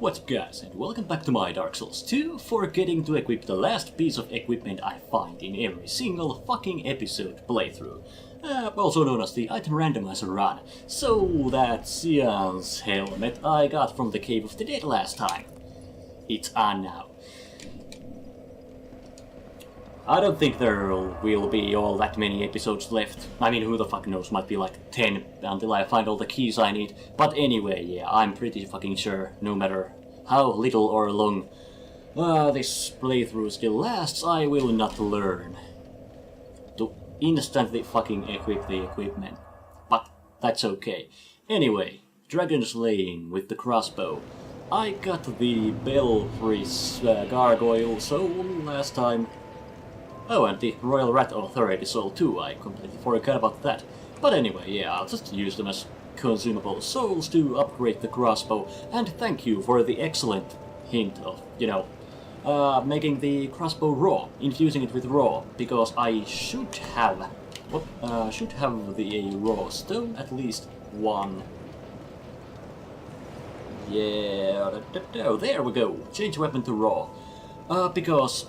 What's up guys, and welcome back to my Dark Souls 2 forgetting to equip the last piece of equipment I find in every single fucking episode playthrough. Also known as the item randomizer run. So that Cyan's helmet I got from the Cave of the Dead last time. It's on now. I don't think there will be all that many episodes left. I mean, who the fuck knows, might be like 10 until I find all the keys I need. But anyway, yeah, I'm pretty fucking sure, no matter how little or long this playthrough still lasts, I will not learn to instantly fucking equip the equipment. But that's okay. Anyway, dragon slaying with the crossbow. I got the Belfry's gargoyle soul last time. Oh, and the Royal Rat Authority soul too, I completely forgot about that. But anyway, yeah, I'll just use them as consumable souls to upgrade the crossbow, and thank you for the excellent hint of, making the crossbow raw, infusing it with raw, because I should have the raw stone, at least one. Yeah, oh, there we go, change weapon to raw, because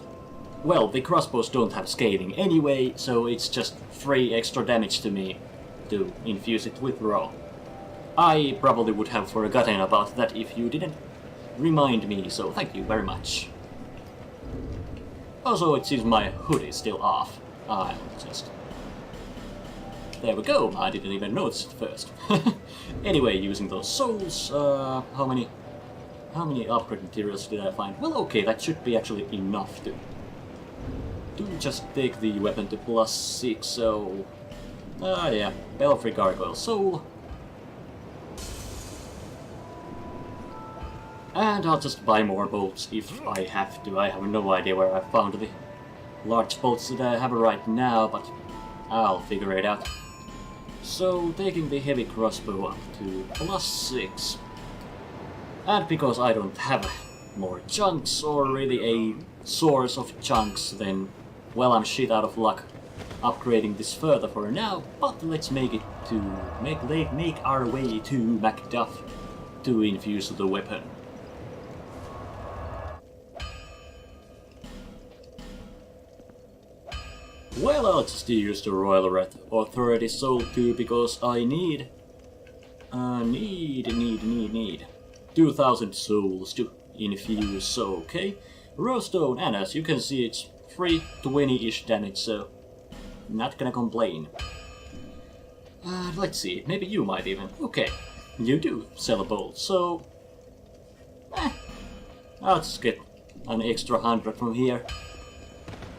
well, the crossbows don't have scaling anyway, so it's just 3 extra damage to me to infuse it with raw. I probably would have forgotten about that if you didn't remind me, so thank you very much. Also, it seems my hood is still off. I'll just... There we go, I didn't even notice it first. Anyway, using those souls, how many upgrade materials did I find? Well, okay, that should be actually enough to just take the weapon to +6, so... yeah, Belfry Gargoyle Soul. And I'll just buy more bolts if I have to. I have no idea where I found the large bolts that I have right now, but I'll figure it out. So, taking the heavy crossbow up to +6. And because I don't have more chunks, or really a source of chunks, then, well, I'm shit out of luck upgrading this further for now, but let's make our way to Macduff to infuse the weapon. Well, I'll just use the Royal Rat Authority Soul too, because I need 2,000 souls to infuse, so okay. Raw stone, and as you can see, it's 320-ish damage, so not gonna complain. Let's see, maybe you might even. Okay, you do sell a bolt, so I'll just get an extra 100 from here.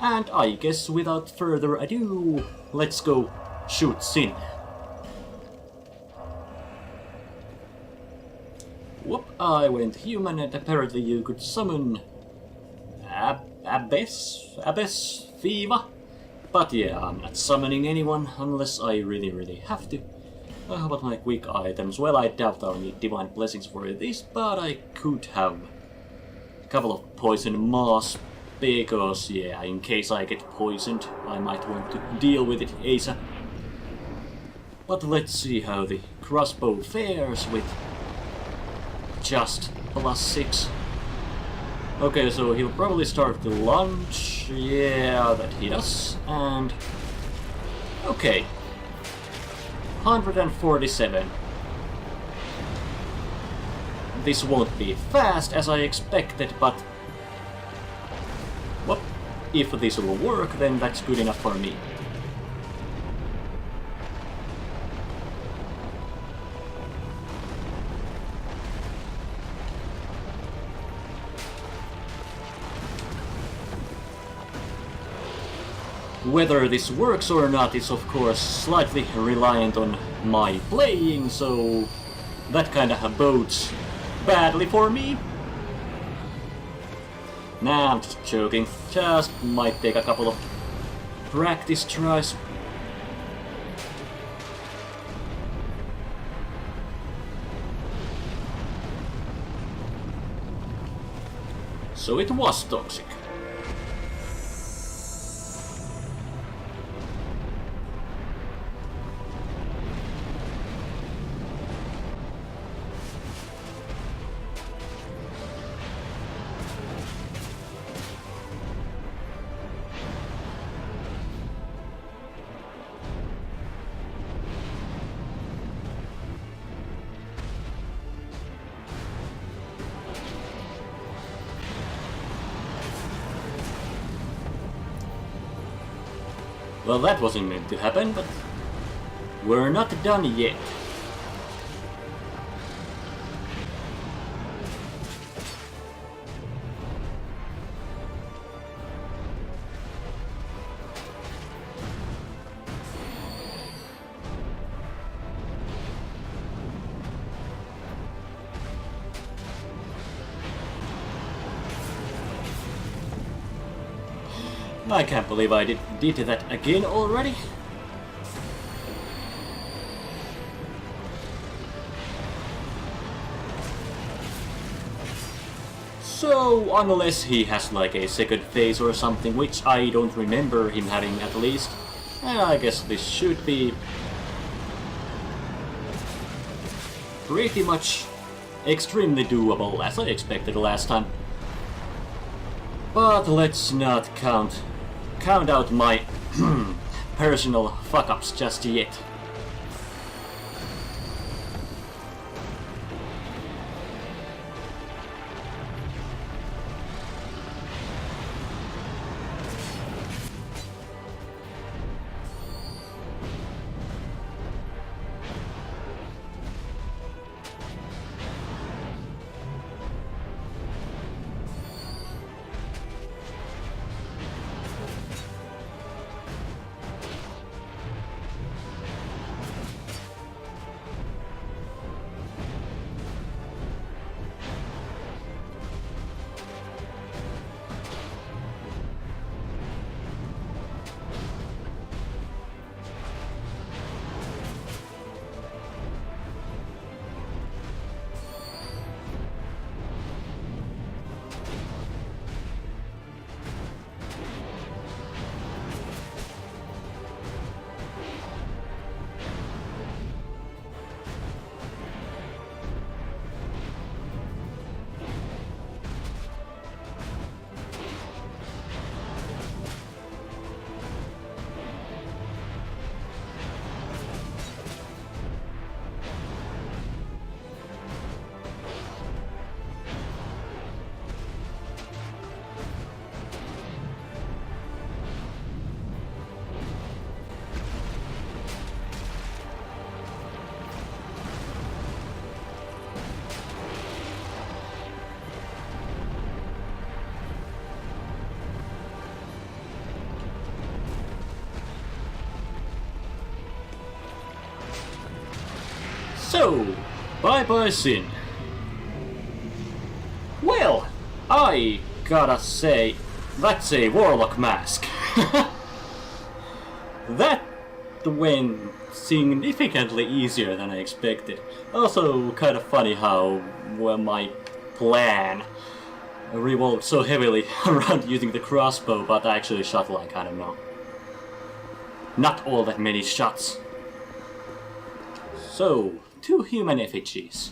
And I guess without further ado, let's go shoot Sin. Whoop, I went human, and apparently you could summon Abyss Fiva. But yeah, I'm not summoning anyone unless I really have to. How about my quick items? Well, I doubt I'll need divine blessings for this, but I could have a couple of poison moss, because yeah, in case I get poisoned, I might want to deal with it ASAP. But let's see how the crossbow fares with just +6. Okay, so he'll probably start the launch. Yeah, that he does. And okay, 147. This won't be fast as I expected, but well, if this will work, then that's good enough for me. Whether this works or not is of course slightly reliant on my playing, so that kinda bodes badly for me. Nah, I'm just joking. Just might take a couple of practice tries. So it was toxic. Well, that wasn't meant to happen, but we're not done yet. I can't believe I did that again already. So, unless he has like a second phase or something, which I don't remember him having at least, I guess this should be pretty much extremely doable, as I expected last time. But let's not count out my personal fuck-ups just yet. So, bye-bye Sin. Well, I gotta say, that's a warlock mask. That went significantly easier than I expected. Also, kind of funny how my plan revolved so heavily around using the crossbow, but I actually shot like, I don't know, not all that many shots. So, 2 human effigies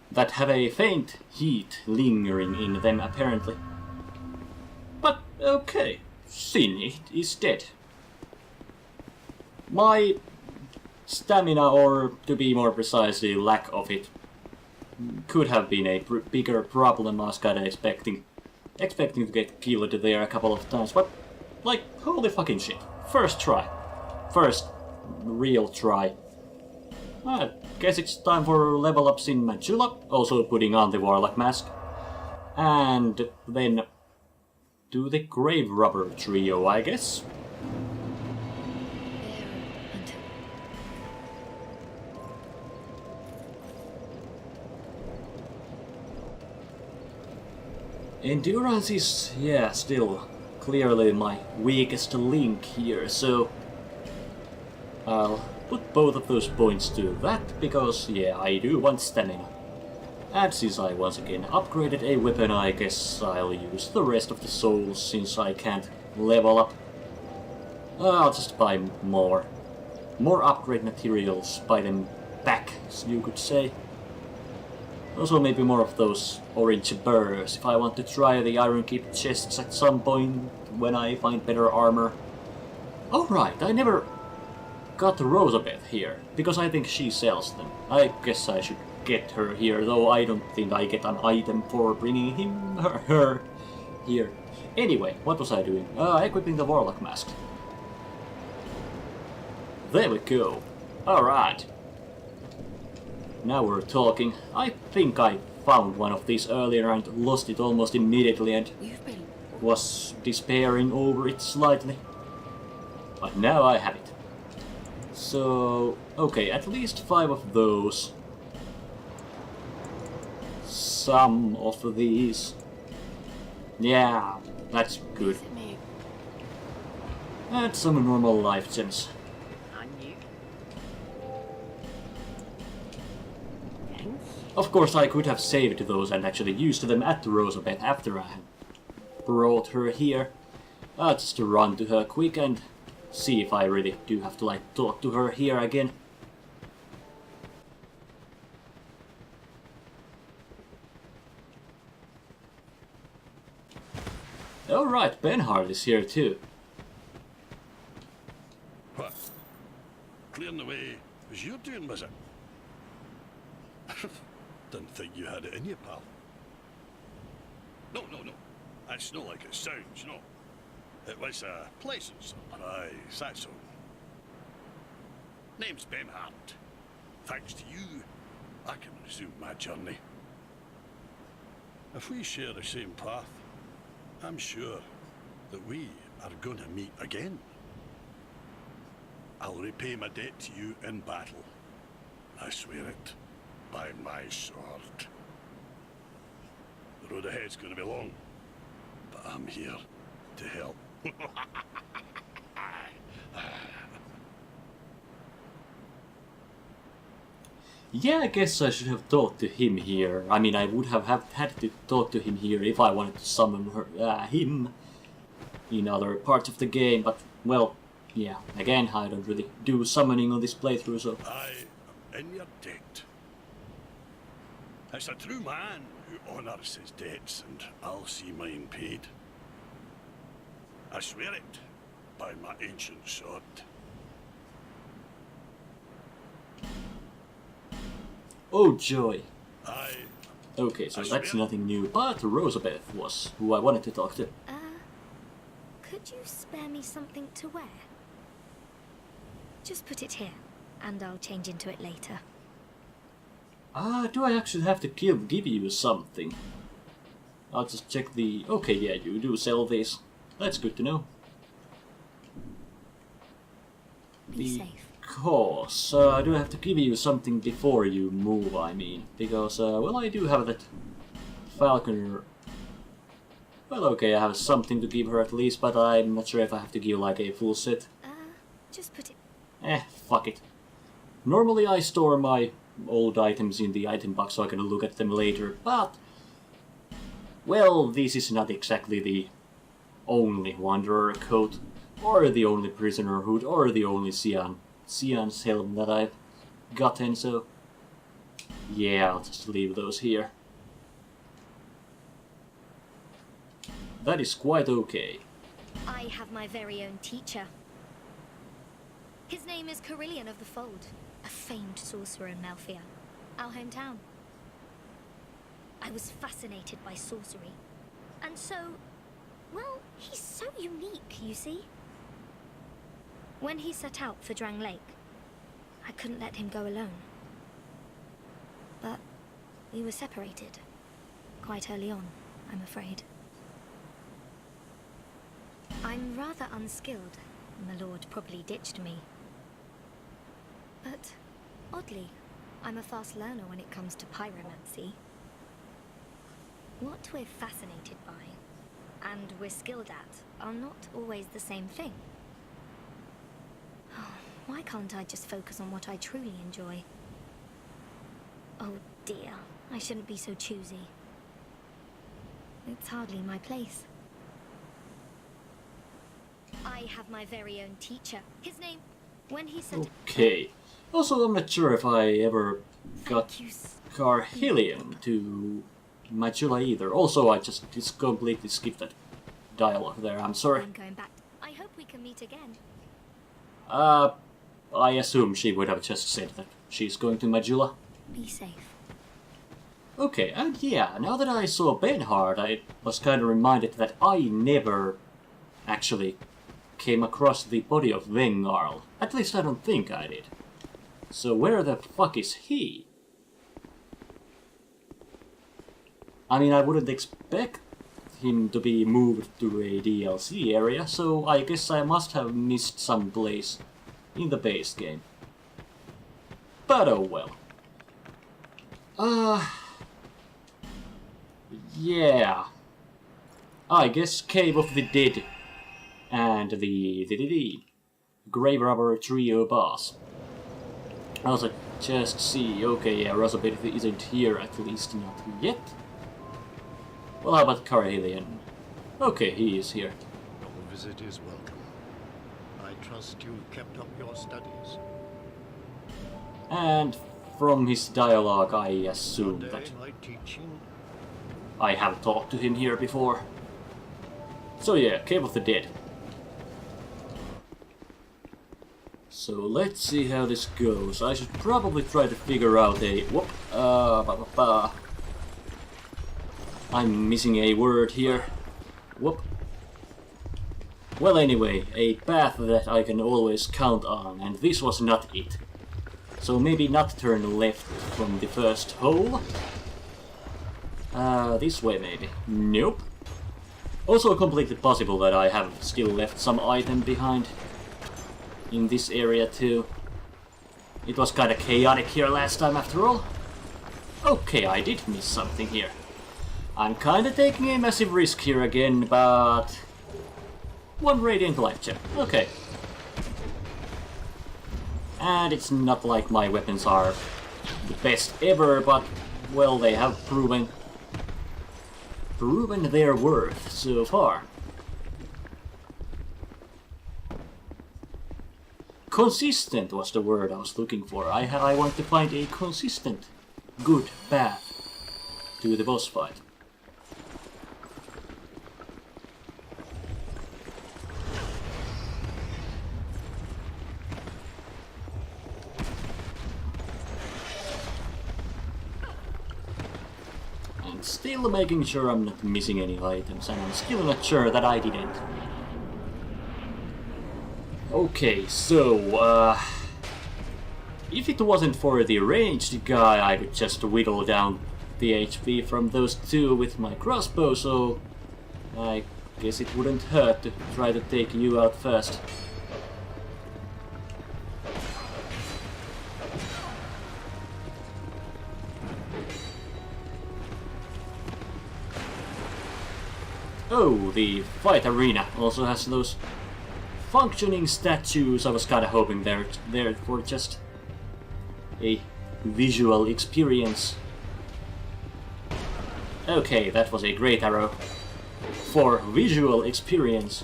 that have a faint heat lingering in them apparently. But okay, Sin is dead. My stamina, or to be more precisely lack of it, could have been a bigger problem. I was kinda expecting to get killed there a couple of times, but like, holy fucking shit. First try. First real try. I guess it's time for level ups in Majula, also putting on the warlock mask. And then do the grave robber trio, I guess. Endurance is, yeah, still clearly my weakest link here, so I'll put both of those points to that, because, yeah, I do want stamina. And since I once again upgraded a weapon, I guess I'll use the rest of the souls, since I can't level up. I'll just buy more upgrade materials, buy them back, so you could say. Also maybe more of those orange burrs, if I want to try the Iron Keep chests at some point, when I find better armor. Oh right, I never got Rosabeth here, because I think she sells them. I guess I should get her here, though I don't think I get an item for bringing her here. Anyway, what was I doing? Equipping the Warlock mask. There we go. Alright. Now we're talking. I think I found one of these earlier and lost it almost immediately and was despairing over it slightly. But now I have it. So, okay, at least 5 of those. Some of these. Yeah, that's good. And some normal life gems. Of course, I could have saved those and actually used them at Rosabeth after I had brought her here. Just to run to her quick and see if I really do have to like talk to her here again. Alright, Benhard is here too. What? Clearing the way as you're doing, was it? Didn't think you had it in you, pal. No. That's not like it sounds, no. It was a pleasant surprise, that's all. Name's Benhard. Thanks to you, I can resume my journey. If we share the same path, I'm sure that we are going to meet again. I'll repay my debt to you in battle. I swear it, by my sword. The road ahead's going to be long, but I'm here to help. Yeah, I guess I should have talked to him here. I mean, I would have had to talk to him here if I wanted to summon him in other parts of the game, but, well, yeah, again, I don't really do summoning on this playthrough, so... I am in your debt. It's a true man who honours his debts, and I'll see mine paid. I swear it by my ancient sword. Oh joy. I... Okay, so that's nothing new, but Rosabeth was who I wanted to talk to. Could you spare me something to wear? Just put it here, and I'll change into it later. Do I actually have to give you something? I'll just check the... Okay, yeah, you do sell these. That's good to know. Be safe. Because, do I have to give you something before you move, I mean? Because, well, I do have that falconer... Well, okay, I have something to give her at least, but I'm not sure if I have to give, like, a full set. Just put it... Fuck it. Normally I store my old items in the item box so I can look at them later, but... Well, this is not exactly the only Wanderer coat, or the only Prisoner hood, or the only Sion's helm that I've gotten, so... Yeah, I'll just leave those here. That is quite okay. I have my very own teacher. His name is Carillion of the Fold, a famed sorcerer in Melfia, our hometown. I was fascinated by sorcery, and so, well, he's so unique, you see. When he set out for Drang Lake, I couldn't let him go alone. But we were separated, quite early on, I'm afraid. I'm rather unskilled. My lord probably ditched me. But, oddly, I'm a fast learner when it comes to pyromancy. What we're fascinated by, and we're skilled at, are not always the same thing. Oh, why can't I just focus on what I truly enjoy? Oh dear, I shouldn't be so choosy. It's hardly my place. I have my very own teacher. His name, when he said... Okay. Also, I'm not sure if I ever got Carhillion to Majula either. Also, I just completely skipped that dialogue there. I'm sorry. I'm going back. I hope we can meet again. I assume she would have just said that she's going to Majula. Be safe. Okay, and yeah, now that I saw Benhard, I was kind of reminded that I never actually came across the body of Vengarl. At least I don't think I did. So where the fuck is he? I mean, I wouldn't expect him to be moved to a DLC area, so I guess I must have missed some place in the base game. But oh well. Yeah. I guess Cave of the Dead and the Grave Robber Trio boss. I also just see, okay, yeah, Rosabeth isn't here, at least not yet. Well, how about Carhelion? Okay, he is here. Your visit is welcome. I trust you kept up your studies. And from his dialogue, I assume One day, that my teaching. I have talked to him here before. So yeah, Cave of the Dead. So let's see how this goes. I should probably try to figure out a... Whoop! I'm missing a word here. Whoop. Well anyway, a path that I can always count on, and this was not it. So maybe not turn left from the first hole. This way maybe. Nope. Also completely possible that I have still left some item behind in this area too. It was kinda chaotic here last time after all. Okay, I did miss something here. I'm kinda taking a massive risk here again, but... 1 radiant life check. Okay. And it's not like my weapons are the best ever, but, well, they have proven their worth so far. Consistent was the word I was looking for. I want to find a consistent, good path to the boss fight. And still making sure I'm not missing any items, and I'm still not sure that I didn't. Okay, so, if it wasn't for the ranged guy, I could just whittle down the HP from those two with my crossbow, so I guess it wouldn't hurt to try to take you out first. Oh, the fight arena also has those functioning statues. I was kinda hoping they're there for just a visual experience. Okay, that was a great arrow for visual experience.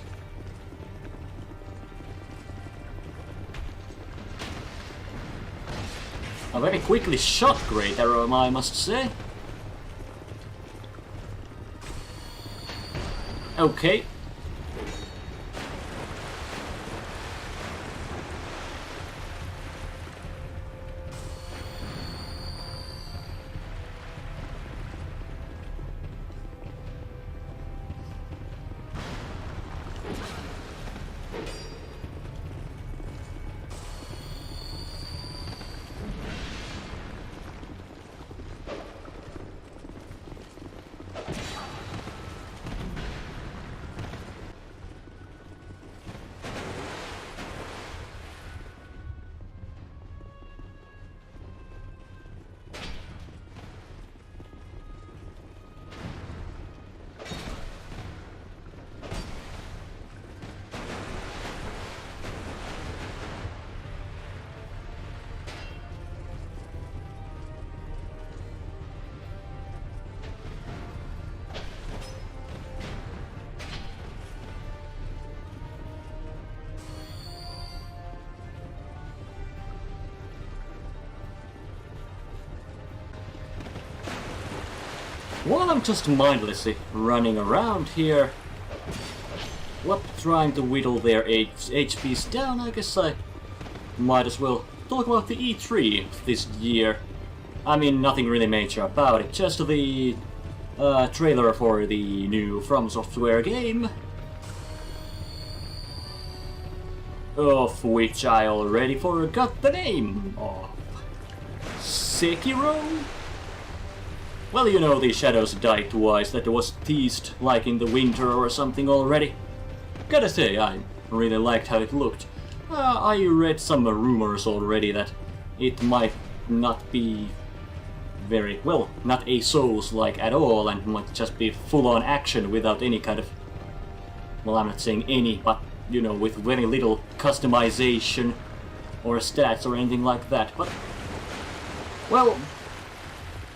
A very quickly shot great arrow, I must say. Okay. While I'm just mindlessly running around here, trying to whittle their HPs down, I guess I might as well talk about the E3 this year. I mean, nothing really major about it, just the trailer for the new From Software game, of which I already forgot the name of. Sekiro? Well, you know, the shadows die twice, that was teased like in the winter or something already. Gotta say, I really liked how it looked. I read some rumors already that it might not be very, well, not a Souls-like at all, and might just be full-on action without any kind of, well, I'm not saying any, but, you know, with very little customization or stats or anything like that, but, well,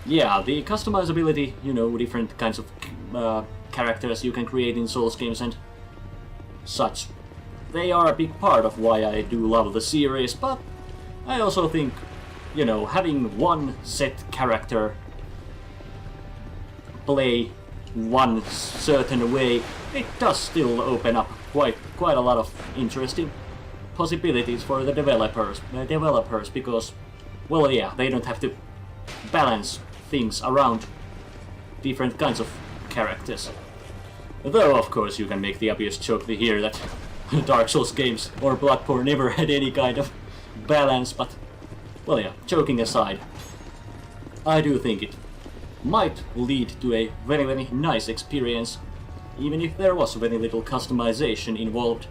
yeah, the customizability, you know, different kinds of characters you can create in Souls games and such, they are a big part of why I do love the series, but I also think, you know, having one set character play one certain way, it does still open up quite a lot of interesting possibilities for the developers, because, well, yeah, they don't have to balance things around different kinds of characters. Though, of course, you can make the obvious joke here that Dark Souls games or Bloodborne never had any kind of balance, but, well, yeah, joking aside, I do think it might lead to a very, very nice experience, even if there was very little customization involved.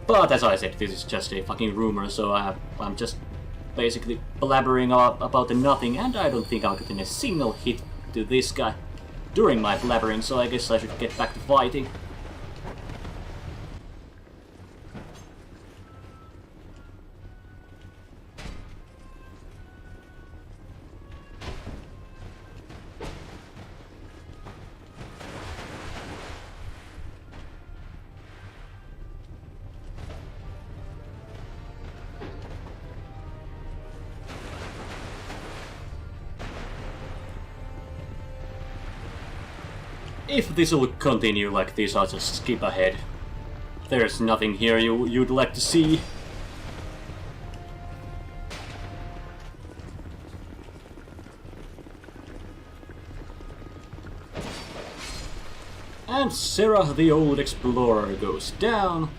But as I said, this is just a fucking rumor, so I'm just basically blabbering about nothing, and I don't think I'll get in a single hit to this guy during my blabbering, so I guess I should get back to fighting. If this will continue like this, I'll just skip ahead. There's nothing here you'd like to see. And Sarah the Old Explorer goes down.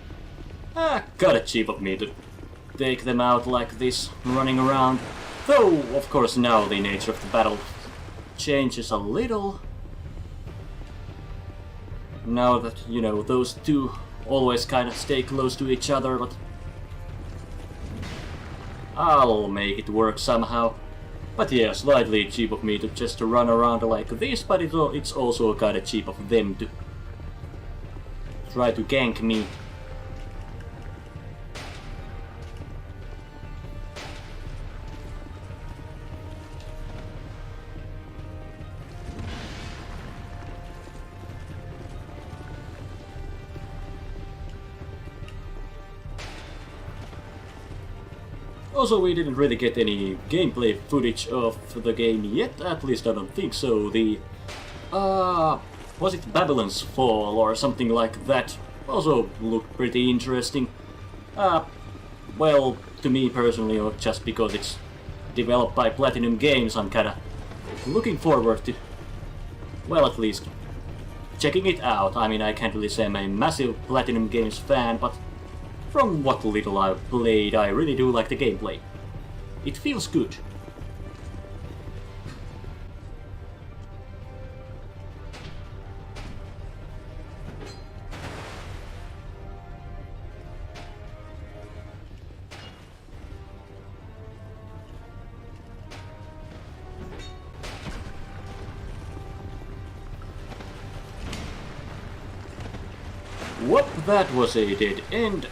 Kinda cheap of me to take them out like this, running around. Though, of course, now the nature of the battle changes a little. Now that, you know, those two always kind of stay close to each other, but I'll make it work somehow. But yeah, slightly cheap of me to just run around like this, but it's also kind of cheap of them to try to gank me. Also, we didn't really get any gameplay footage of the game yet, at least I don't think so. The, was it Babylon's Fall or something like that? Also looked pretty interesting. Well, to me personally, or just because it's developed by Platinum Games, I'm kinda looking forward to, well, at least checking it out. I mean, I can't really say I'm a massive Platinum Games fan, but from what little I've played, I really do like the gameplay. It feels good. Whoop, that was a dead end.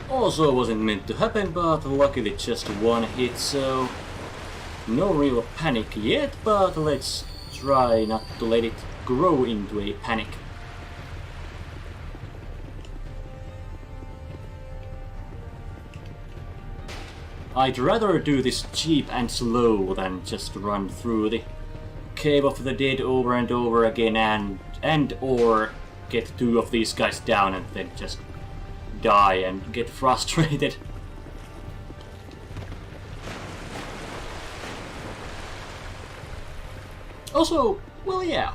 also wasn't meant to happen, but luckily just one hit, so no real panic yet, but let's try not to let it grow into a panic. I'd rather do this cheap and slow than just run through the Cave of the Dead over and over again and or get two of these guys down and then just die and get frustrated. Also, well, yeah,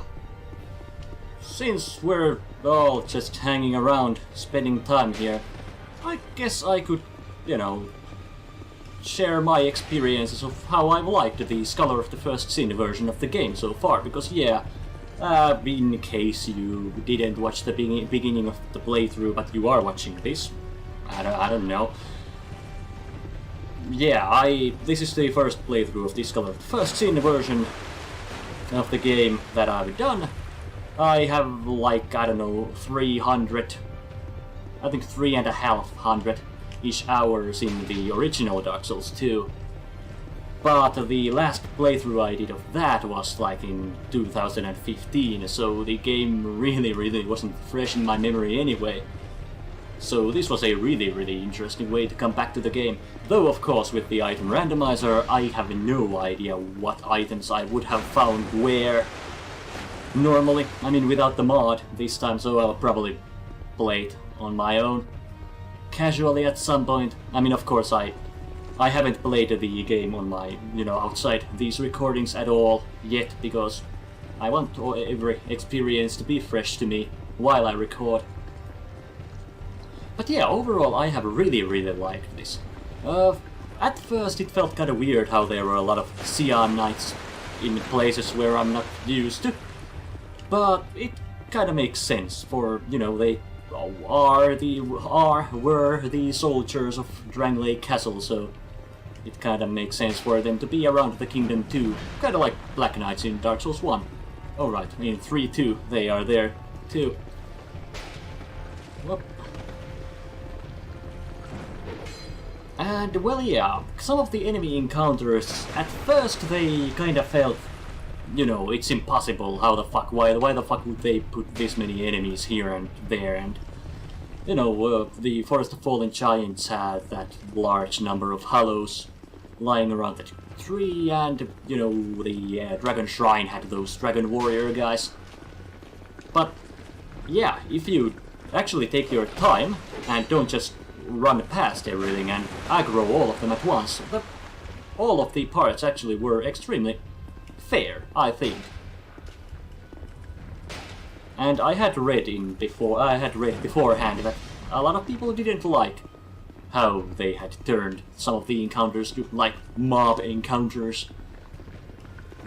since we're all just hanging around, spending time here, I guess I could, you know, share my experiences of how I've liked the Scholar of the First Sin version of the game so far, because yeah, in case you didn't watch the beginning of the playthrough, but you are watching this, I don't know. Yeah, this is the first playthrough of the Scholar of the First Sin version of the game that I've done. I have like, I don't know, 300, I think 350-ish hours in the original Dark Souls 2. But the last playthrough I did of that was like in 2015, so the game really wasn't fresh in my memory anyway. So this was a really interesting way to come back to the game. Though of course with the item randomizer I have no idea what items I would have found where normally. I mean without the mod this time, so I'll probably play it on my own casually at some point. I mean of course I haven't played the game on my, you know, outside these recordings at all yet, because I want every experience to be fresh to me while I record. But yeah, overall I have really liked this. At first it felt kinda weird how there were a lot of Siam Knights in places where I'm not used to, but it kinda makes sense, for, you know, they were the soldiers of Drangley Castle, so it kinda makes sense for them to be around the kingdom too, kinda like Black Knights in Dark Souls 1. Oh right, in 3-2 they are there too. Whoop. And well, yeah, some of the enemy encounters, at first they kinda felt, you know, it's impossible, how the fuck, why the fuck would they put this many enemies here and there, and, you know, the Forest of Fallen Giants had that large number of hollows lying around that tree, and, you know, the Dragon Shrine had those Dragon Warrior guys. But, yeah, if you actually take your time, and don't just run past everything and aggro all of them at once, all of the parts actually were extremely fair, I think. And I had read beforehand that a lot of people didn't like how they had turned some of the encounters to like mob encounters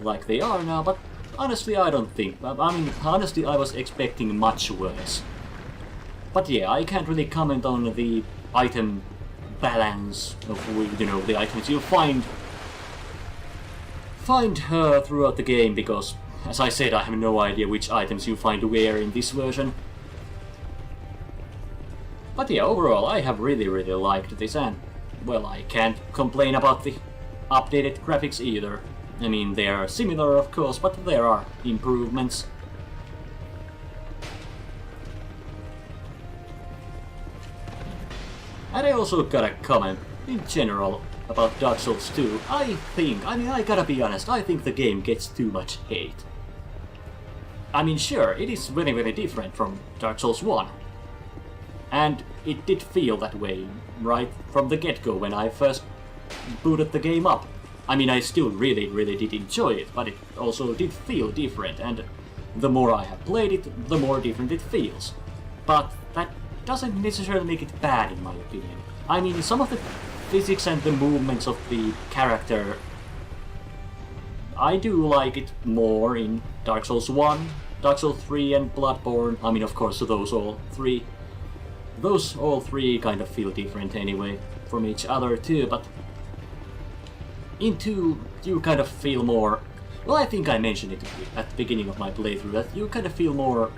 like they are now, but honestly I don't think. I mean, honestly I was expecting much worse. But yeah, I can't really comment on the item balance of, you know, the items you find throughout the game, because, as I said, I have no idea which items you find where in this version. But yeah, overall, I have really liked this, and, well, I can't complain about the updated graphics either. I mean, they are similar, of course, but there are improvements. And I also gotta comment, in general, about Dark Souls 2, I gotta be honest, I think the game gets too much hate. I mean, sure, it is very different from Dark Souls 1. And it did feel that way, right from the get-go when I first booted the game up. I mean, I still really did enjoy it, but it also did feel different, and the more I have played it, the more different it feels. But that doesn't necessarily make it bad, in my opinion. I mean, some of the physics and the movements of the character, I do like it more in Dark Souls 1, Dark Souls 3 and Bloodborne. I mean, of course, those all three kind of feel different anyway from each other too, but in 2 you kind of feel more, well, I think I mentioned it at the beginning of my playthrough, that you kind of feel more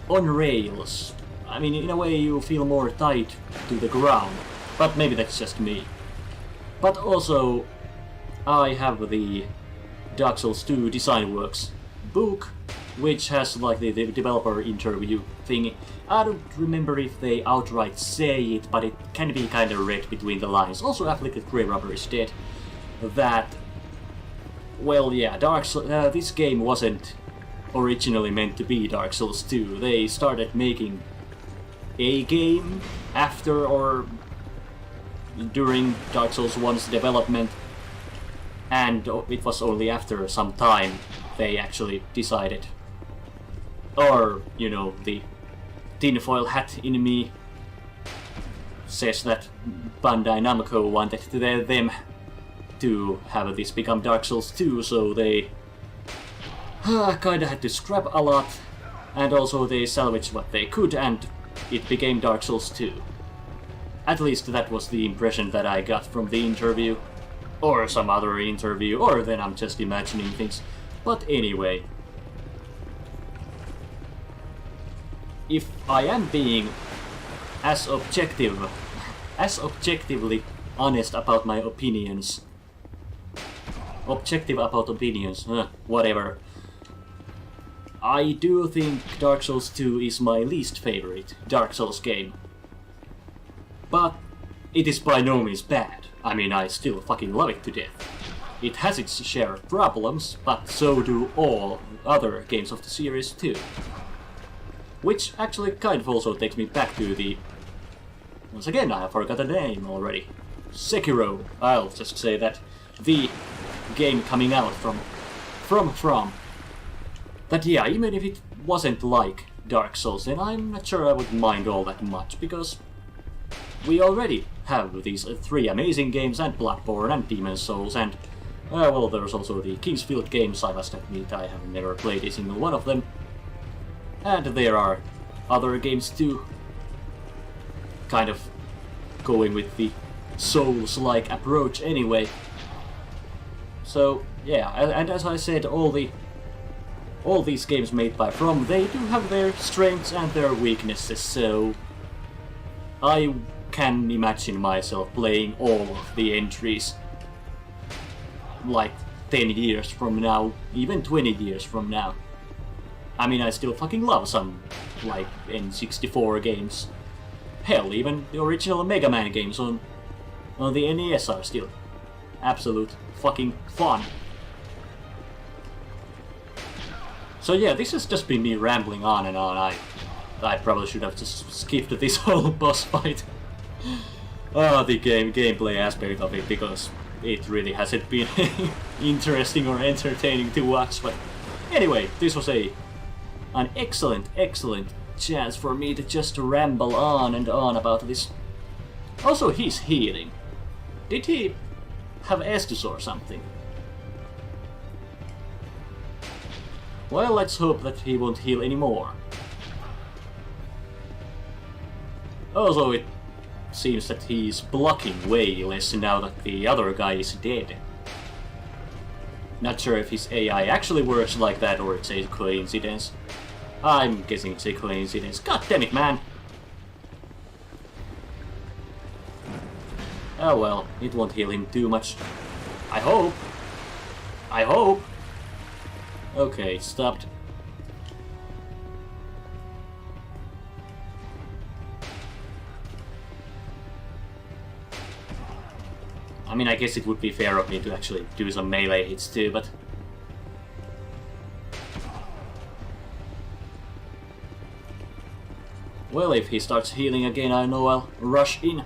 on rails. I mean, in a way you feel more tied to the ground. but maybe that's just me. But also, I have the Dark Souls 2 Design Works book, which has like the developer interview thing. I don't remember if they outright say it, but it can be kind of read between the lines. Also, Afflicted Grey Rubber is dead. That, well, yeah, this game wasn't originally meant to be Dark Souls 2. They started making a game after or during Dark Souls 1's development, and it was only after some time they actually decided, or, you know, the tinfoil hat in me says that Bandai Namco wanted them to have this become Dark Souls 2, so they kinda had to scrap a lot, and also they salvaged what they could, and it became Dark Souls 2. At least that was the impression that I got from the interview, or some other interview, or then I'm just imagining things. But anyway, if I am being as objectively honest about my opinions, whatever, I do think Dark Souls 2 is my least favorite Dark Souls game. But it is by no means bad. I mean, I still fucking love it to death. It has its share of problems, but so do all other games of the series too. Which actually kind of also takes me back to the... Once again, I forgot the name already. Sekiro. I'll just say that. The game coming out from. That, yeah, even if it wasn't like Dark Souls, then I'm not sure I would mind all that much, because we already have these 3 amazing games, and Bloodborne, and Demon's Souls, and, well, there's also the Kingsfield games. I must admit I have never played a single one of them. And there are other games too, kind of going with the Souls-like approach anyway. So, yeah, and as I said, all these games made by From, they do have their strengths and their weaknesses, so I can imagine myself playing all of the entries like 10 years from now, even 20 years from now. I mean, I still fucking love some, like, N64 games. Hell, even the original Mega Man games on the NES are still absolute fucking fun. So yeah, this has just been me rambling on and on. I probably should have just skipped this whole boss fight. The gameplay aspect of it, because it really hasn't been interesting or entertaining to watch. But anyway, this was an excellent chance for me to just ramble on and on about this. Also, he's healing. Did he have Estus or something? Well, let's hope that he won't heal anymore. Also, it seems that he's blocking way less now that the other guy is dead. Not sure if his AI actually works like that or it's a coincidence. I'm guessing it's a coincidence. God damn it, man! Oh well, it won't heal him too much. I hope. I hope. Okay, stopped. I mean, I guess it would be fair of me to actually do some melee hits too, but... Well, if he starts healing again, I know I'll rush in.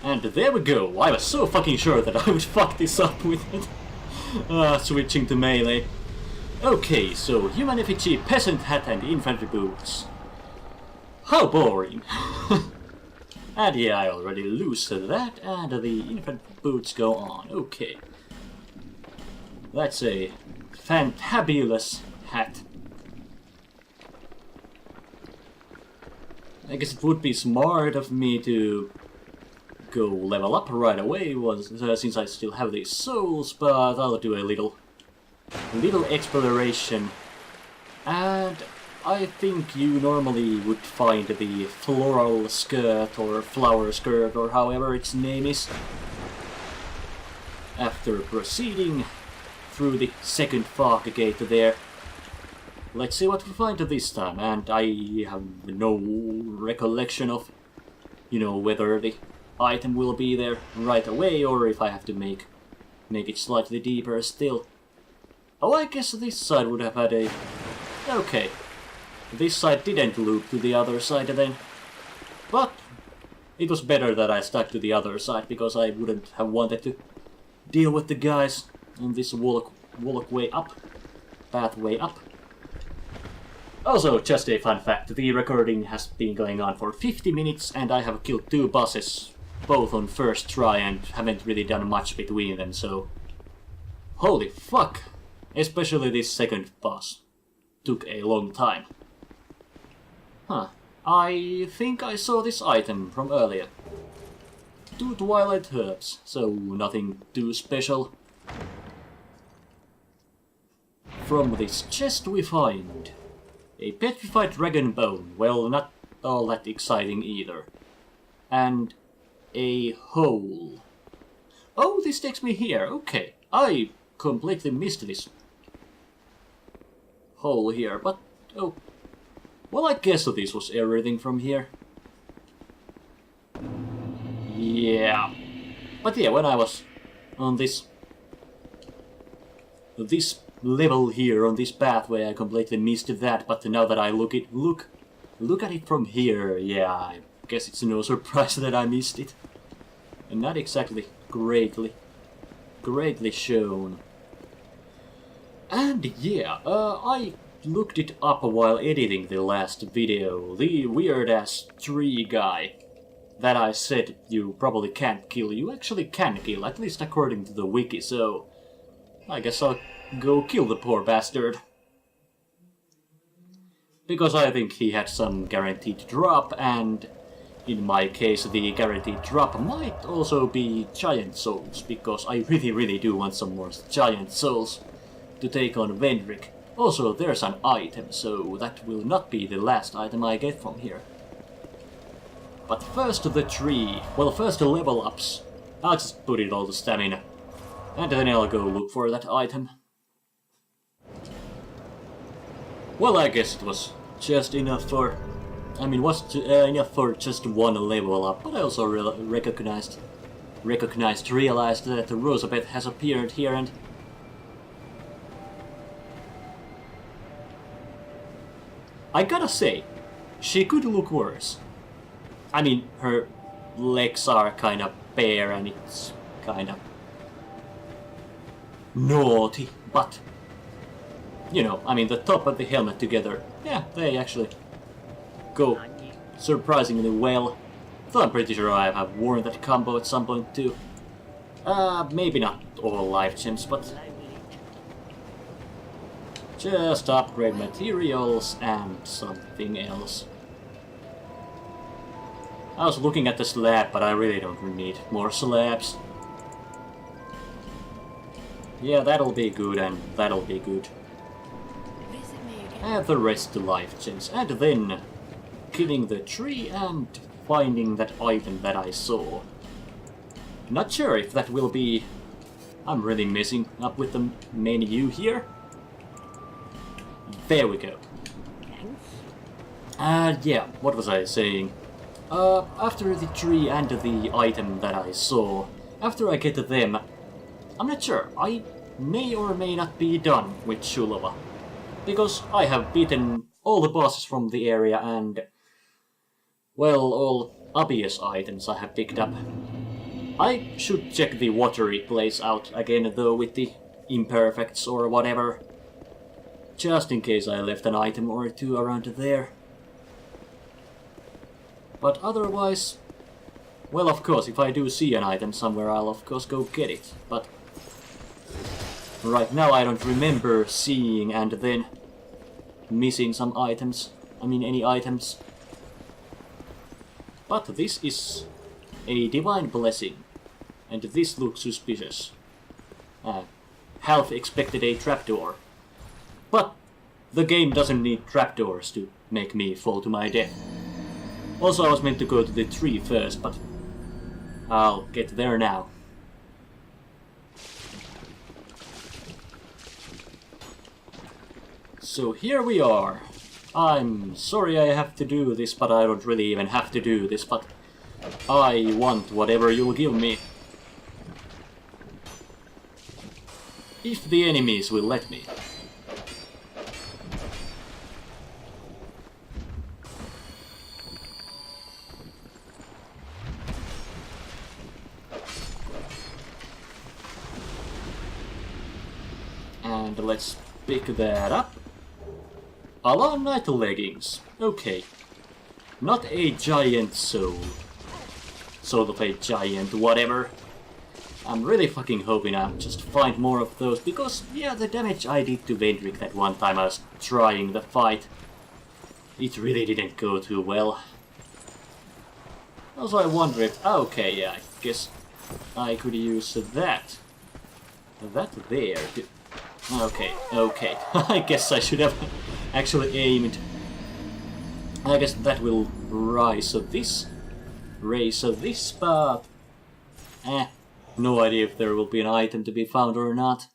And there we go. I was so fucking sure that I would fuck this up with it. Switching to melee. Okay, so human effigy, peasant hat and infantry boots. How boring. And yeah, I already lose that, and the infantry boots go on. Okay. That's a fantabulous hat. I guess it would be smart of me to go level up right away, since I still have these souls, but I'll do a little little exploration, and I think you normally would find the floral skirt or flower skirt or however its name is after proceeding through the second fog gate there. Let's see what we find this time, and I have no recollection of, you know, whether the item will be there right away or if I have to make it slightly deeper still. Oh, I guess this side would have had a... Okay. This side didn't loop to the other side then. But it was better that I stuck to the other side, because I wouldn't have wanted to deal with the guys on this walkway up. Pathway up. Also, just a fun fact, the recording has been going on for 50 minutes and I have killed 2 bosses, both on first try, and haven't really done much between them, so... Holy fuck! Especially this second boss. Took a long time. Huh. I think I saw this item from earlier. 2 twilight herbs, so nothing too special. From this chest we find a petrified dragon bone, well, not all that exciting either. And a hole. Oh, this takes me here, okay. I completely missed this hole here, but oh. Well, I guess this was everything from here. Yeah. But yeah, when I was on this level here, on this pathway, I completely missed that, but now that I look at it from here, yeah, I guess it's no surprise that I missed it. And not exactly greatly shown. And yeah, I looked it up while editing the last video. The weird-ass tree guy that I said you probably can't kill, you actually can kill, at least according to the wiki, so I guess I'll go kill the poor bastard. Because I think he had some guaranteed drop, and in my case the guaranteed drop might also be giant souls, because I really do want some more giant souls to take on Vendrick. Also, there's an item, so that will not be the last item I get from here. But first the tree. Well, first the level ups. I'll just put it all to stamina. And then I'll go look for that item. Well, I guess it was just enough for... I mean, was enough for just one level up, but I also realized that Rosabeth has appeared here, and... I gotta say, she could look worse. I mean, her legs are kinda bare and it's kinda naughty, but you know, I mean, the top and the helmet together, yeah, they actually go surprisingly well. Though I'm pretty sure I have worn that combo at some point too. Maybe not all life gems, but just upgrade materials and something else. I was looking at the slab, but I really don't need more slabs. Yeah, that'll be good, and that'll be good. And the rest life gems. And then killing the tree and finding that item that I saw. Not sure if that will be... I'm really messing up with the menu here. There we go. And yeah, what was I saying? After the tree and the item that I saw, after I get them, I'm not sure, I may or may not be done with Shulva. Because I have beaten all the bosses from the area and, well, all obvious items I have picked up. I should check the watery place out again though with the imperfects or whatever. Just in case I left an item or two around there. But otherwise, well, of course, if I do see an item somewhere, I'll of course go get it. But right now I don't remember seeing and then missing some items. I mean, any items. But this is a divine blessing, and this looks suspicious. Half expected a trapdoor. But the game doesn't need trapdoors to make me fall to my death. Also, I was meant to go to the tree first, but I'll get there now. So here we are. I'm sorry I have to do this, but I don't really even have to do this, but I want whatever you'll give me. If the enemies will let me. And let's pick that up. Alarm night leggings. Okay. Not a giant soul. Sort of a giant whatever. I'm really fucking hoping I'll just find more of those, because yeah, the damage I did to Vendrick that one time I was trying the fight, it really didn't go too well. Also I wonder if... okay, yeah, I guess I could use that. That there to... okay. I guess I should have actually aimed. I guess that will raise this, but no idea if there will be an item to be found or not.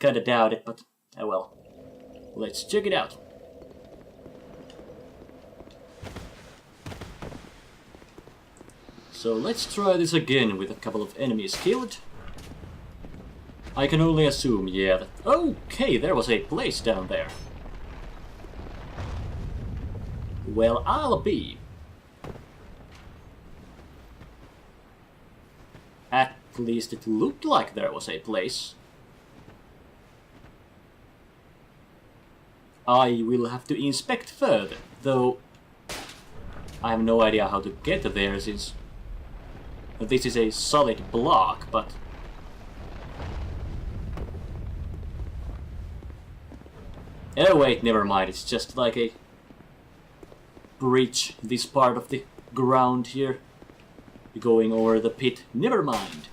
Kinda doubt it, but oh well. Let's check it out. So let's try this again with a couple of enemies killed. I can only assume, yeah, that... okay, there was a place down there. Well, I'll be. At least it looked like there was a place. I will have to inspect further, though I have no idea how to get there since this is a solid block, but... oh wait, never mind, it's just like a bridge, this part of the ground here, going over the pit, never mind.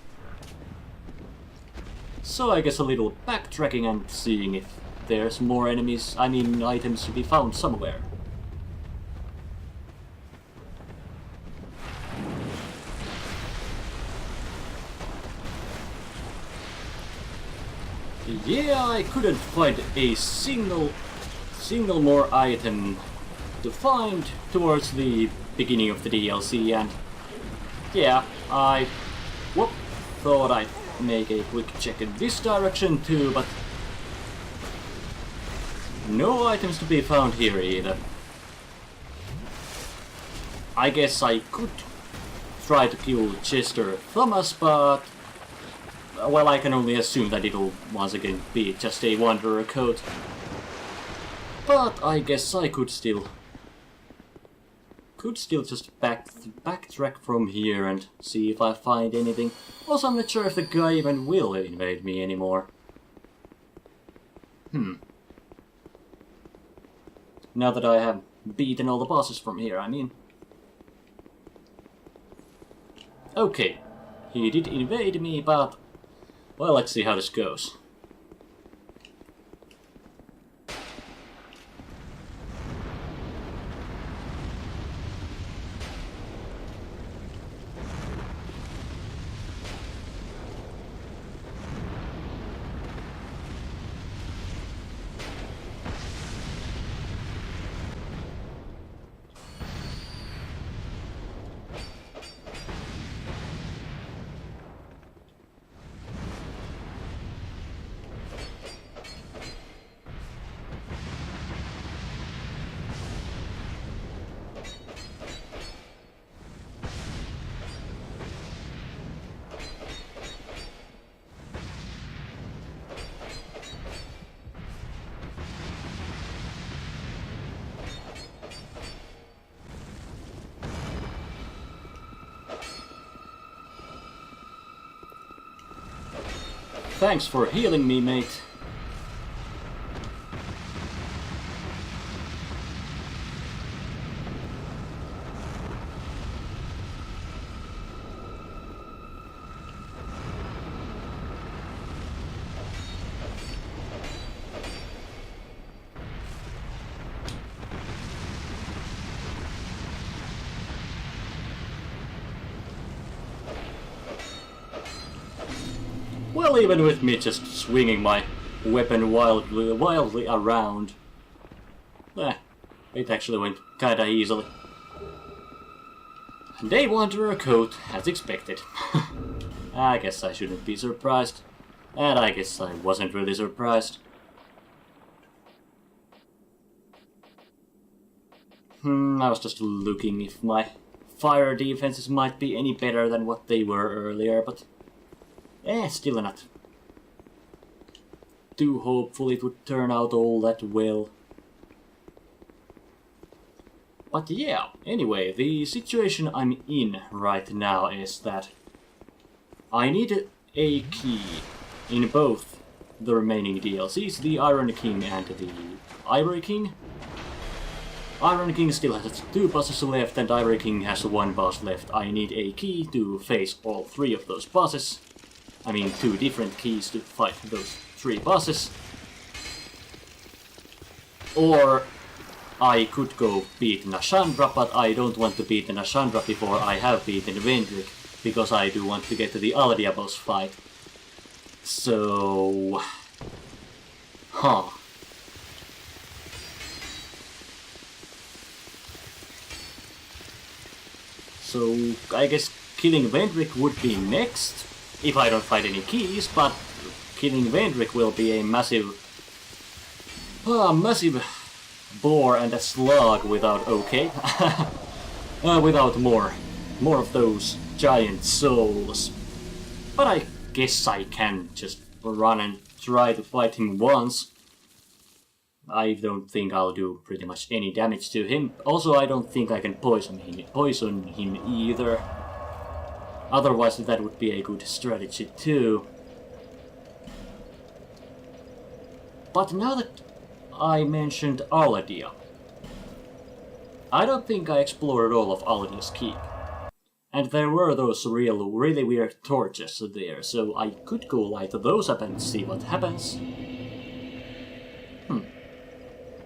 So I guess a little backtracking and seeing if there's more enemies, items to be found somewhere. Yeah, I couldn't find a single more item to find towards the beginning of the DLC, and yeah, I thought I'd make a quick check in this direction too, but no items to be found here either. I guess I could try to kill Chester Thomas, but well, I can only assume that it'll once again be just a Wanderer coat. But I guess I could still just backtrack from here and see if I find anything. Also, I'm not sure if the guy even will invade me anymore. Now that I have beaten all the bosses from here, I mean. Okay, he did invade me, but well, let's see how this goes. Thanks for healing me, mate. Well, even with me just swinging my weapon wildly around, it actually went kinda easily. They wanted a coat, as expected. I guess I shouldn't be surprised. And I guess I wasn't really surprised. I was just looking if my fire defenses might be any better than what they were earlier, but still not too hopeful it would turn out all that well. But yeah, anyway, the situation I'm in right now is that I need a key in both the remaining DLCs, the Iron King and the Ivory King. Iron King still has 2 bosses left and Ivory King has 1 boss left. I need a key to face all 3 of those bosses. I mean 2 different keys to fight those 3 bosses. Or I could go beat Nashandra, but I don't want to beat Nashandra before I have beaten Vendrick, because I do want to get to the Aldia boss fight. So... So, I guess killing Vendrick would be next, if I don't find any keys, but killing Vendrick will be a massive bore and a slug without without more of those giant souls. But I guess I can just run and try to fight him once. I don't think I'll do pretty much any damage to him. Also, I don't think I can poison him either. Otherwise, that would be a good strategy too. But now that I mentioned Aldia, I don't think I explored all of Aldia's keep. And there were those really weird torches there, so I could go light those up and see what happens.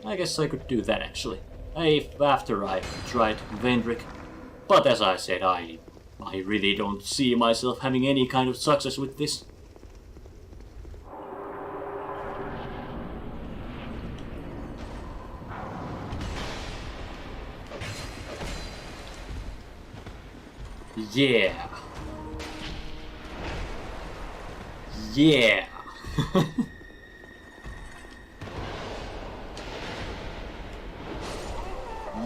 I guess I could do that actually, after I tried Vendrick. But as I said, I really don't see myself having any kind of success with this. Yeah. Yeah.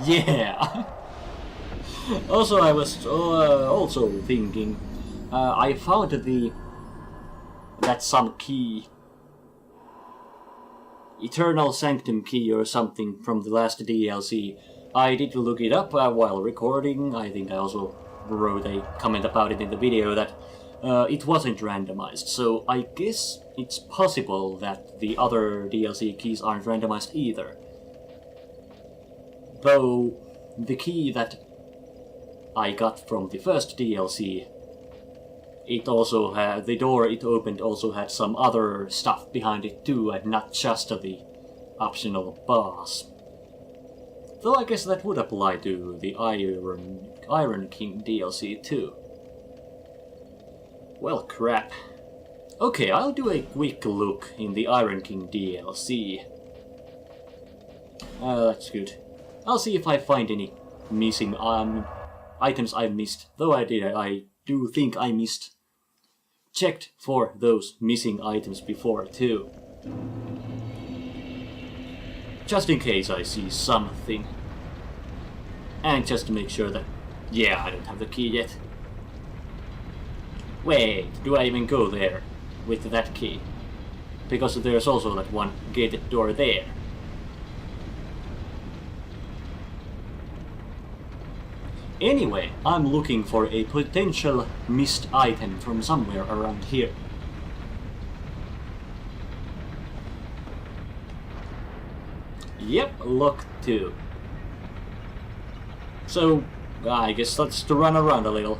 Yeah. Also, I was also thinking, I found that some key, Eternal Sanctum key or something from the last DLC. I did look it up while recording. I think I also wrote a comment about it in the video that it wasn't randomized. So I guess it's possible that the other DLC keys aren't randomized either. Though the key that I got from the first DLC, it also had, the door it opened also had some other stuff behind it too, and not just the optional boss. Though I guess that would apply to the Iron King DLC too. Well, crap. Okay, I'll do a quick look in the Iron King DLC. That's good. I'll see if I find any missing items I missed. Though I do think I checked for those missing items before too. Just in case I see something. And just to make sure that, yeah, I don't have the key yet. Wait, do I even go there with that key? Because there's also that one gated door there. Anyway, I'm looking for a potential missed item from somewhere around here. Yep, locked too. So, I guess let's run around a little.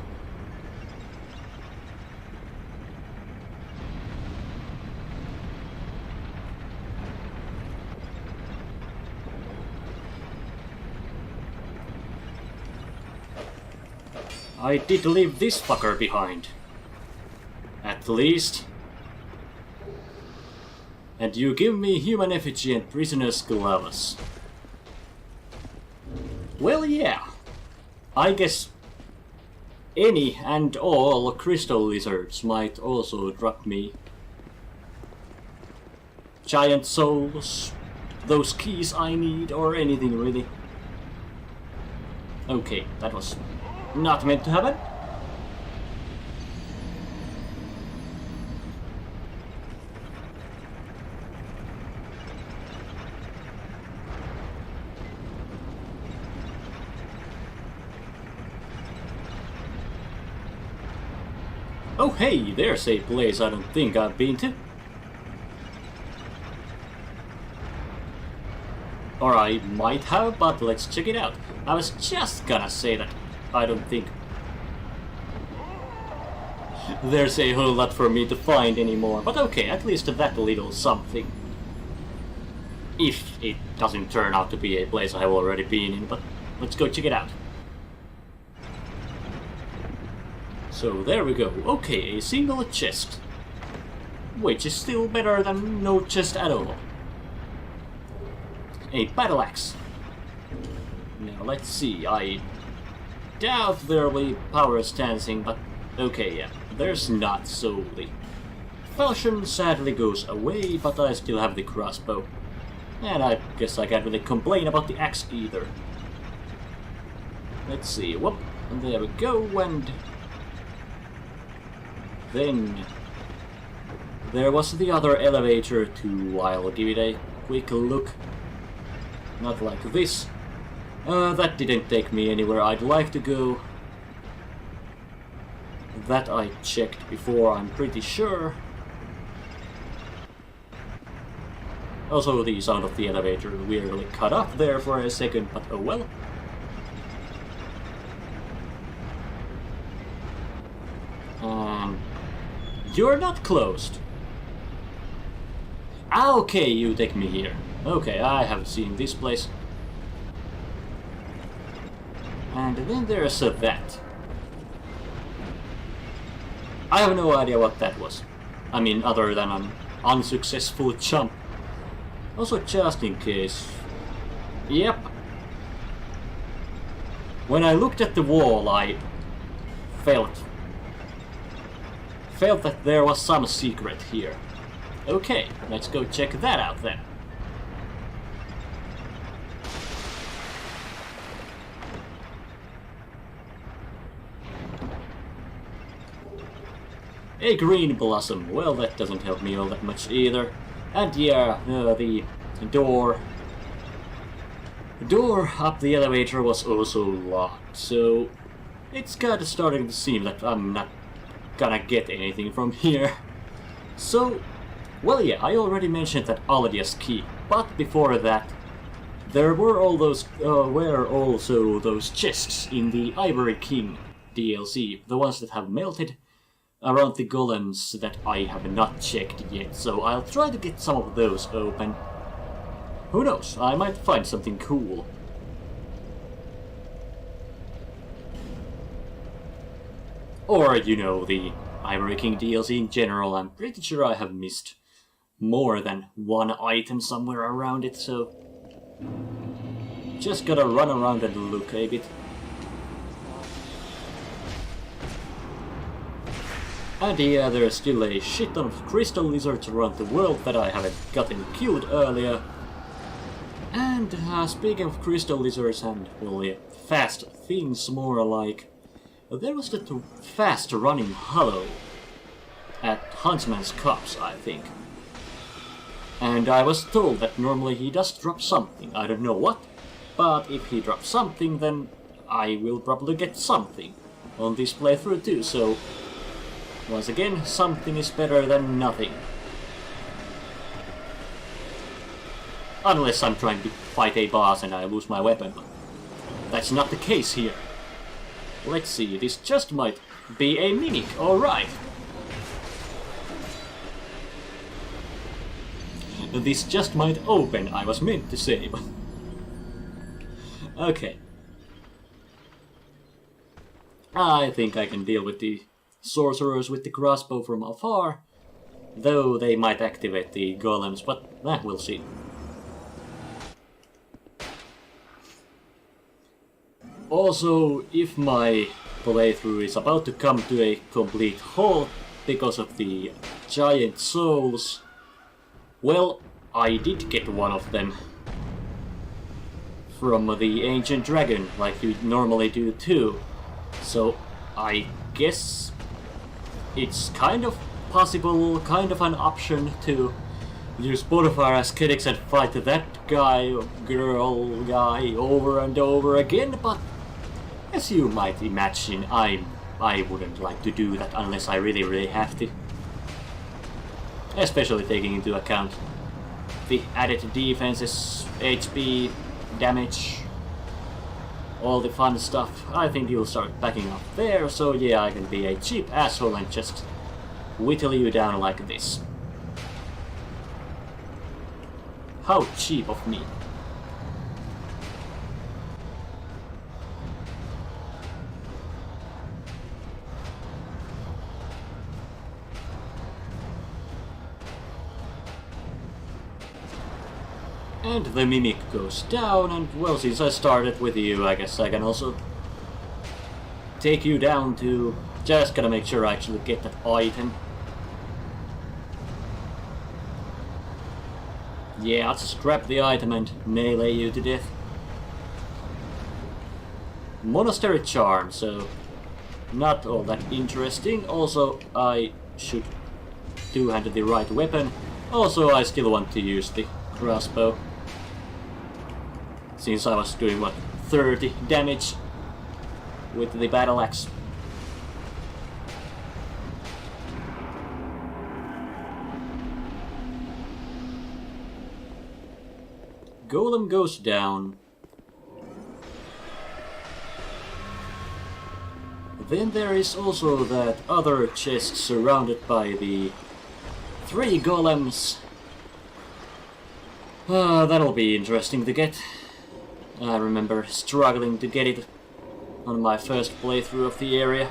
I did leave this fucker behind. At least. And you give me human effigy and prisoner's gloves. Well, yeah. I guess any and all crystal lizards might also drop me giant souls, those keys I need, or anything really. Okay, that was not meant to happen. Oh hey, there's a place I don't think I've been to. Or I might have, but let's check it out. I was just gonna say that I don't think there's a whole lot for me to find anymore, but okay, at least that little something. If it doesn't turn out to be a place I have already been in, but let's go check it out. So there we go. Okay, a single chest. Which is still better than no chest at all. A battle axe. Now let's see, I doubt there'll be power stancing, but okay, yeah, there's not solely. Falchion sadly goes away, but I still have the crossbow. And I guess I can't really complain about the axe either. Let's see, whoop, and there we go, and then there was the other elevator too. I'll give it a quick look. Not like this. That didn't take me anywhere I'd like to go. That I checked before, I'm pretty sure. Also, the sound of the elevator weirdly cut off there for a second, but oh well. You're not closed. Ah, okay, you take me here. Okay, I have seen this place. And then there's that. I have no idea what that was. I mean, other than an unsuccessful jump. Also, just in case. Yep. When I looked at the wall, I felt that there was some secret here. Okay, let's go check that out then. A green blossom. Well, that doesn't help me all that much either. And yeah, the door up the elevator was also locked, so it's kinda starting to seem that I'm not gonna get anything from here. So, well, yeah, I already mentioned that Aldia's key, but before that, there were also those chests in the Ivory King DLC, the ones that have melted around the golems that I have not checked yet, so I'll try to get some of those open. Who knows, I might find something cool. Or, you know, the Ivory King DLC in general. I'm pretty sure I have missed more than one item somewhere around it, so just gotta run around and look a bit. And yeah, there's still a shit ton of crystal lizards around the world that I haven't gotten killed earlier. And speaking of crystal lizards and, well, yeah, fast things more like, there was that fast running hollow at Huntsman's Cups, I think. And I was told that normally he does drop something, I don't know what, but if he drops something, then I will probably get something on this playthrough too, so once again, something is better than nothing. Unless I'm trying to fight a boss and I lose my weapon, but that's not the case here. Let's see, this just might be a mimic, alright. This just might open, I was meant to say, but okay. I think I can deal with the sorcerers with the crossbow from afar. Though they might activate the golems, but we'll see. Also, if my playthrough is about to come to a complete halt because of the giant souls, well, I did get one of them from the ancient dragon, like you normally do too. So I guess it's kind of possible, kind of an option to use bonfire aesthetics and fight that guy, girl, guy over and over again, but as you might imagine, I wouldn't like to do that unless I really have to. Especially taking into account the added defenses, HP, damage, all the fun stuff. I think you'll start backing up there, so yeah, I can be a cheap asshole and just whittle you down like this. How cheap of me. And the mimic goes down, and well, since I started with you, I guess I can also take you down to... Just gotta make sure I actually get that item. Yeah, I'll just grab the item and melee you to death. Monastery charm, so not all that interesting. Also, I should two-handed the right weapon. Also, I still want to use the crossbow, since I was doing, what, 30 damage with the battle axe. Golem goes down. Then there is also that other chest surrounded by the 3 golems. That'll be interesting to get. I remember struggling to get it on my first playthrough of the area.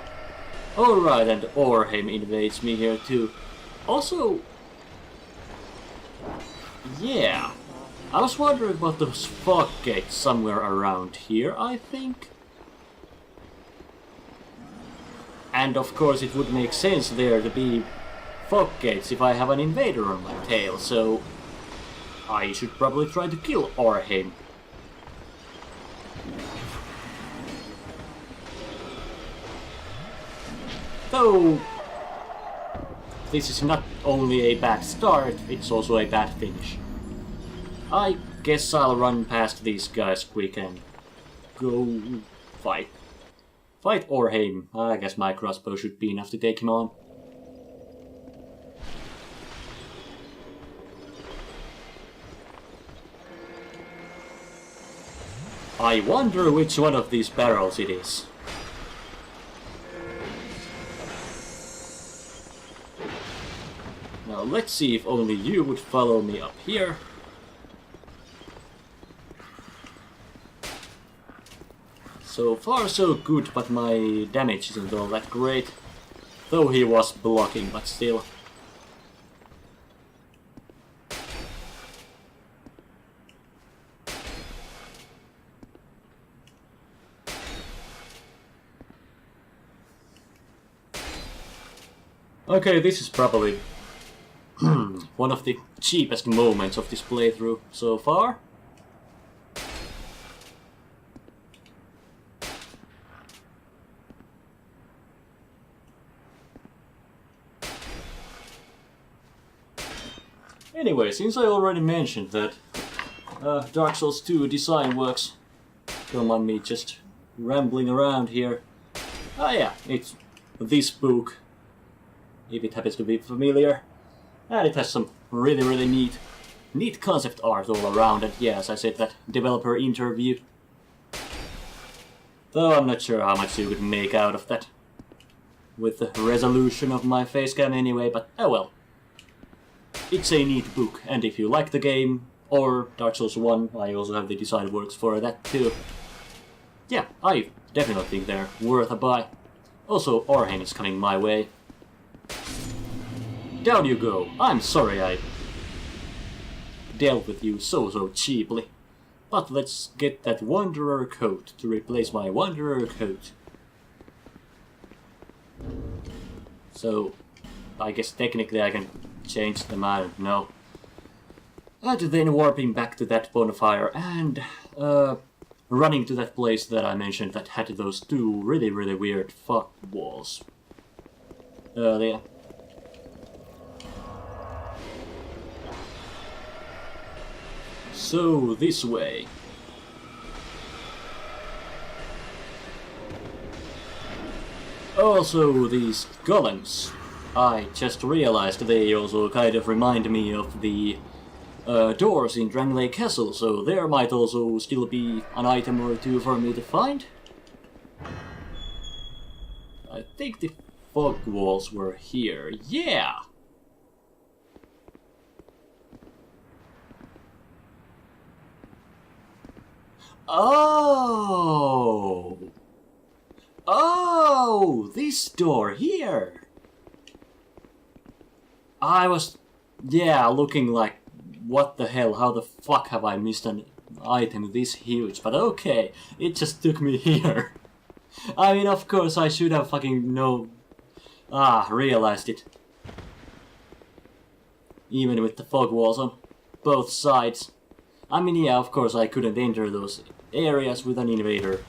Alright, and Orheim invades me here too. Also... yeah. I was wondering about those fog gates somewhere around here, I think. And of course it would make sense there to be fog gates if I have an invader on my tail, so I should probably try to kill Orheim. Though this is not only a bad start, it's also a bad finish. I guess I'll run past these guys quick and go fight. Fight Orheim. I guess my crossbow should be enough to take him on. I wonder which one of these barrels it is. Now let's see if only you would follow me up here. So far so good, but my damage isn't all that great. Though he was blocking, but still. Okay, this is probably one of the cheapest moments of this playthrough so far. Anyway, since I already mentioned that Dark Souls 2 design works, don't mind me just rambling around here. Ah yeah, it's this book, if it happens to be familiar. And it has some really neat concept art all around, and yeah, as I said, that developer interview. Though I'm not sure how much you could make out of that with the resolution of my facecam anyway, but oh well. It's a neat book, and if you like the game, or Dark Souls 1, I also have the design works for that too. Yeah, I definitely think they're worth a buy. Also, Orheim is coming my way. Down you go. I'm sorry I dealt with you so cheaply. But let's get that Wanderer coat to replace my Wanderer coat. So, I guess technically I can change them, I don't know. And then warping back to that bonfire and running to that place that I mentioned that had those two really weird fuck walls earlier. So, this way. Also, these golems. I just realized they also kind of remind me of the doors in Drangley Castle, so there might also still be an item or two for me to find. I think the fog walls were here. Yeah! Oh! Oh! This door here! I was, yeah, looking like, what the hell, how the fuck have I missed an item this huge? But okay, it just took me here. I mean, of course, I should have fucking realized it. Even with the fog walls on both sides. I mean, yeah, of course, I couldn't enter those areas with an invader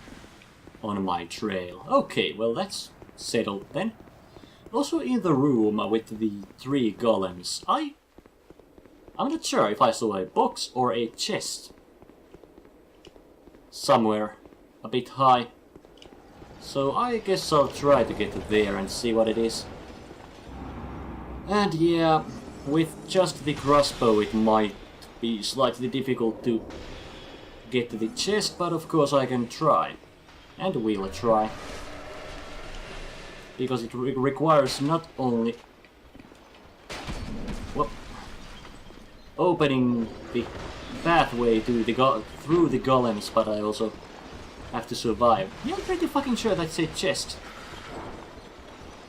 on my trail. Okay, well, that's settled then. Also in the room with the 3 golems, I'm not sure if I saw a box or a chest somewhere a bit high. So I guess I'll try to get there and see what it is. And yeah, with just the crossbow it might be slightly difficult to get to the chest, but of course I can try. And we'll try. Because it requires not only opening the pathway to through the golems, but I also have to survive. Yeah, I'm pretty fucking sure that's a chest.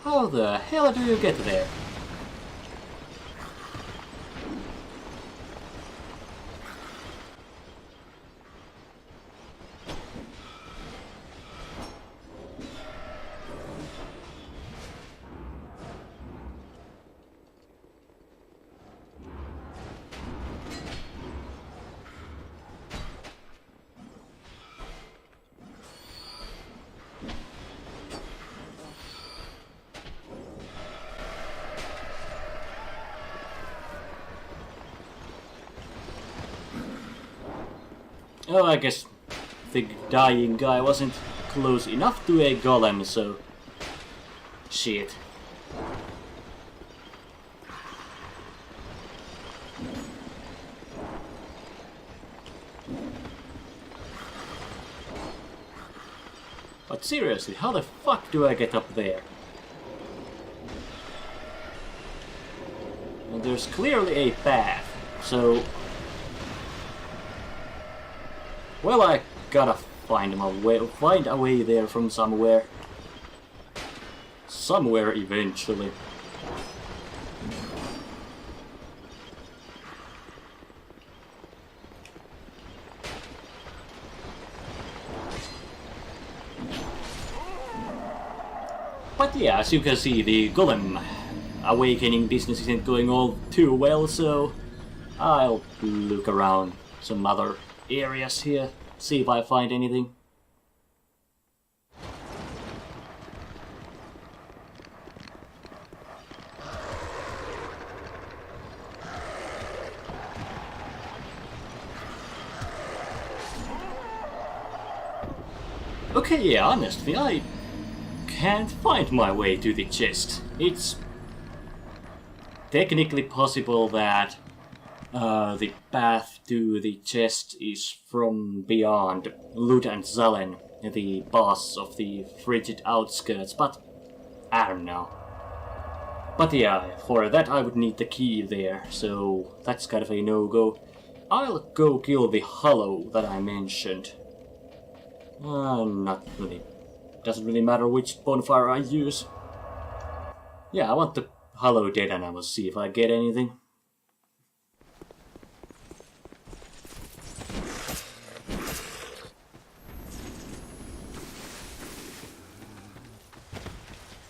How the hell do you get there? Oh, I guess the dying guy wasn't close enough to a golem, so... shit. But seriously, how the fuck do I get up there? Well, there's clearly a path, so... well, I gotta find a way there from somewhere. Somewhere eventually. But yeah, as you can see, the golem awakening business isn't going all too well, so I'll look around some other areas here, see if I find anything. Okay, yeah, honestly, I can't find my way to the chest. It's technically possible that the path to the chest is from beyond Lud and Zalen, the boss of the frigid outskirts, but I don't know. But yeah, for that I would need the key there, so that's kind of a no-go. I'll go kill the Hollow that I mentioned. Not really. Doesn't really matter which bonfire I use. Yeah, I want the Hello Dead and I will see if I get anything.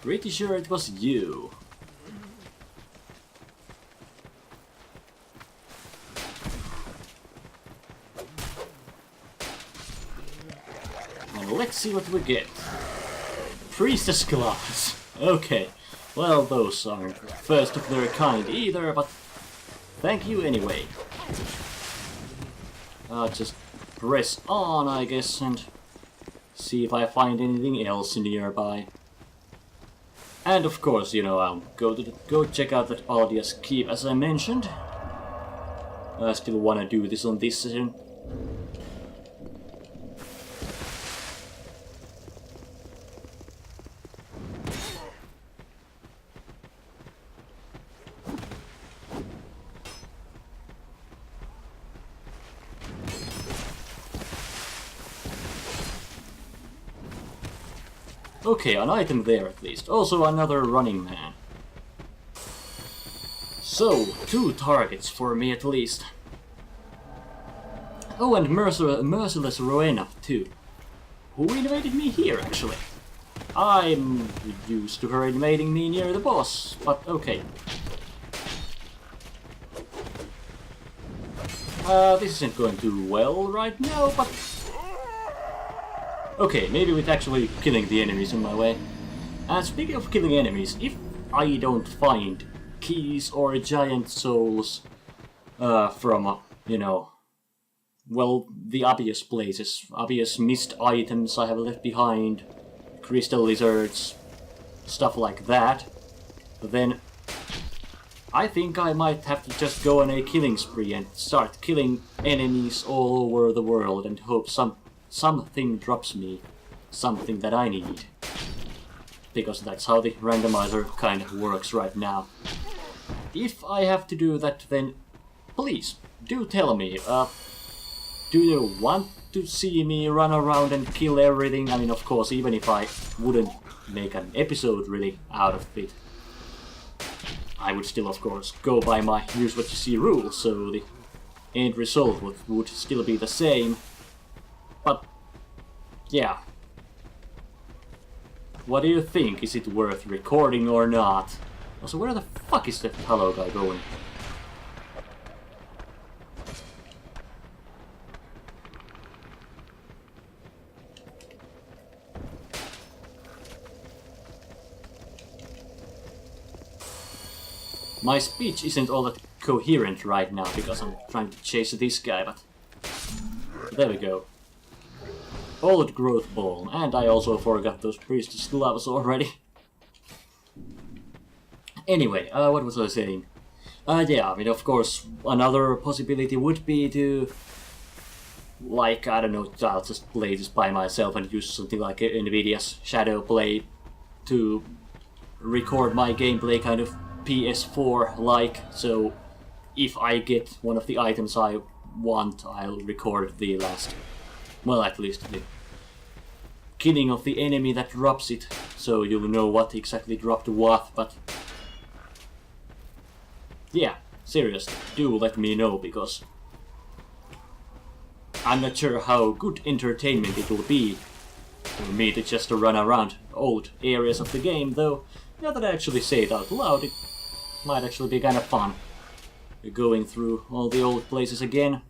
Pretty sure it was you. And let's see what we get. Priestess class. Okay. Well, those aren't first of their kind either, but thank you anyway. I'll just press on, I guess, and see if I find anything else nearby. And of course, you know, I'll go check out that Aldia's Keep as I mentioned. I still wanna do this on this session. Okay, an item there at least. Also another running man. So, 2 targets for me at least. Oh, and Merciless Rowena too. Who invaded me here actually? I'm used to her invading me near the boss, but okay. This isn't going too well right now, but... Okay, maybe with actually killing the enemies in my way. And speaking of killing enemies, if I don't find keys or giant souls from, you know, well, the obvious places, obvious missed items I have left behind, crystal lizards, stuff like that, then I think I might have to just go on a killing spree and start killing enemies all over the world and hope something drops me something that I need. Because that's how the randomizer kind of works right now. If I have to do that, then please, do tell me, do you want to see me run around and kill everything? I mean, of course, even if I wouldn't make an episode really out of it, I would still, of course, go by my use what you see rule, so the end result would still be the same. But, yeah. What do you think? Is it worth recording or not? Also, where the fuck is that hello guy going? My speech isn't all that coherent right now because I'm trying to chase this guy, but... There we go. Old growth ball, and I also forgot those priestess gloves already. Anyway, what was I saying? Yeah, I mean, of course, another possibility would be to... Like, I don't know, I'll just play this by myself and use something like Nvidia's Shadow Play to record my gameplay kind of PS4-like, so if I get one of the items I want, I'll record the last, well, at least the killing of the enemy that drops it, so you'll know what exactly dropped what, but yeah, seriously, do let me know, because I'm not sure how good entertainment it will be for me to just run around old areas of the game, though now that I actually say it out loud, it might actually be kind of fun going through all the old places again.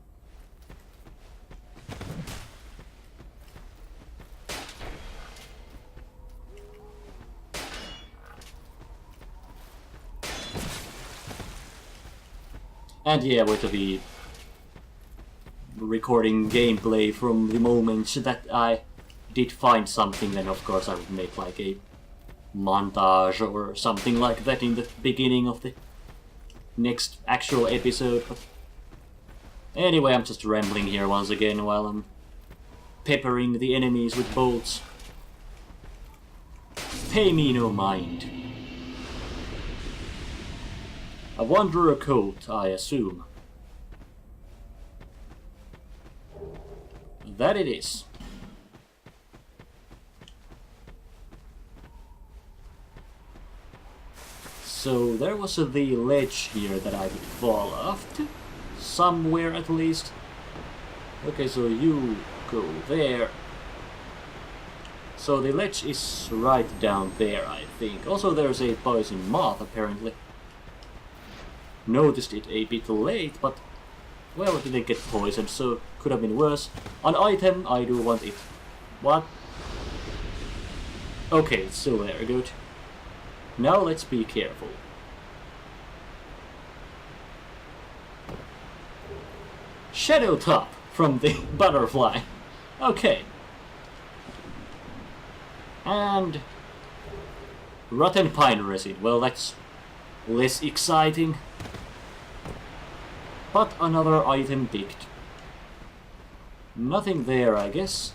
And yeah, with the recording gameplay from the moment that I did find something, then of course I would make like a montage or something like that in the beginning of the next actual episode. But anyway, I'm just rambling here once again while I'm peppering the enemies with bolts. Pay me no mind. A wanderer coat, I assume. That it is. So there was the ledge here that I could fall off to. Somewhere at least. Okay, so you go there. So the ledge is right down there, I think. Also there's a poison moth apparently. Noticed it a bit late, but well, it didn't get poisoned, so could have been worse. An item, I do want it. What? Okay, it's still there, good. Now let's be careful. Shadow top from the butterfly. Okay. And rotten pine resin. Well, that's less exciting. But another item picked. Nothing there, I guess.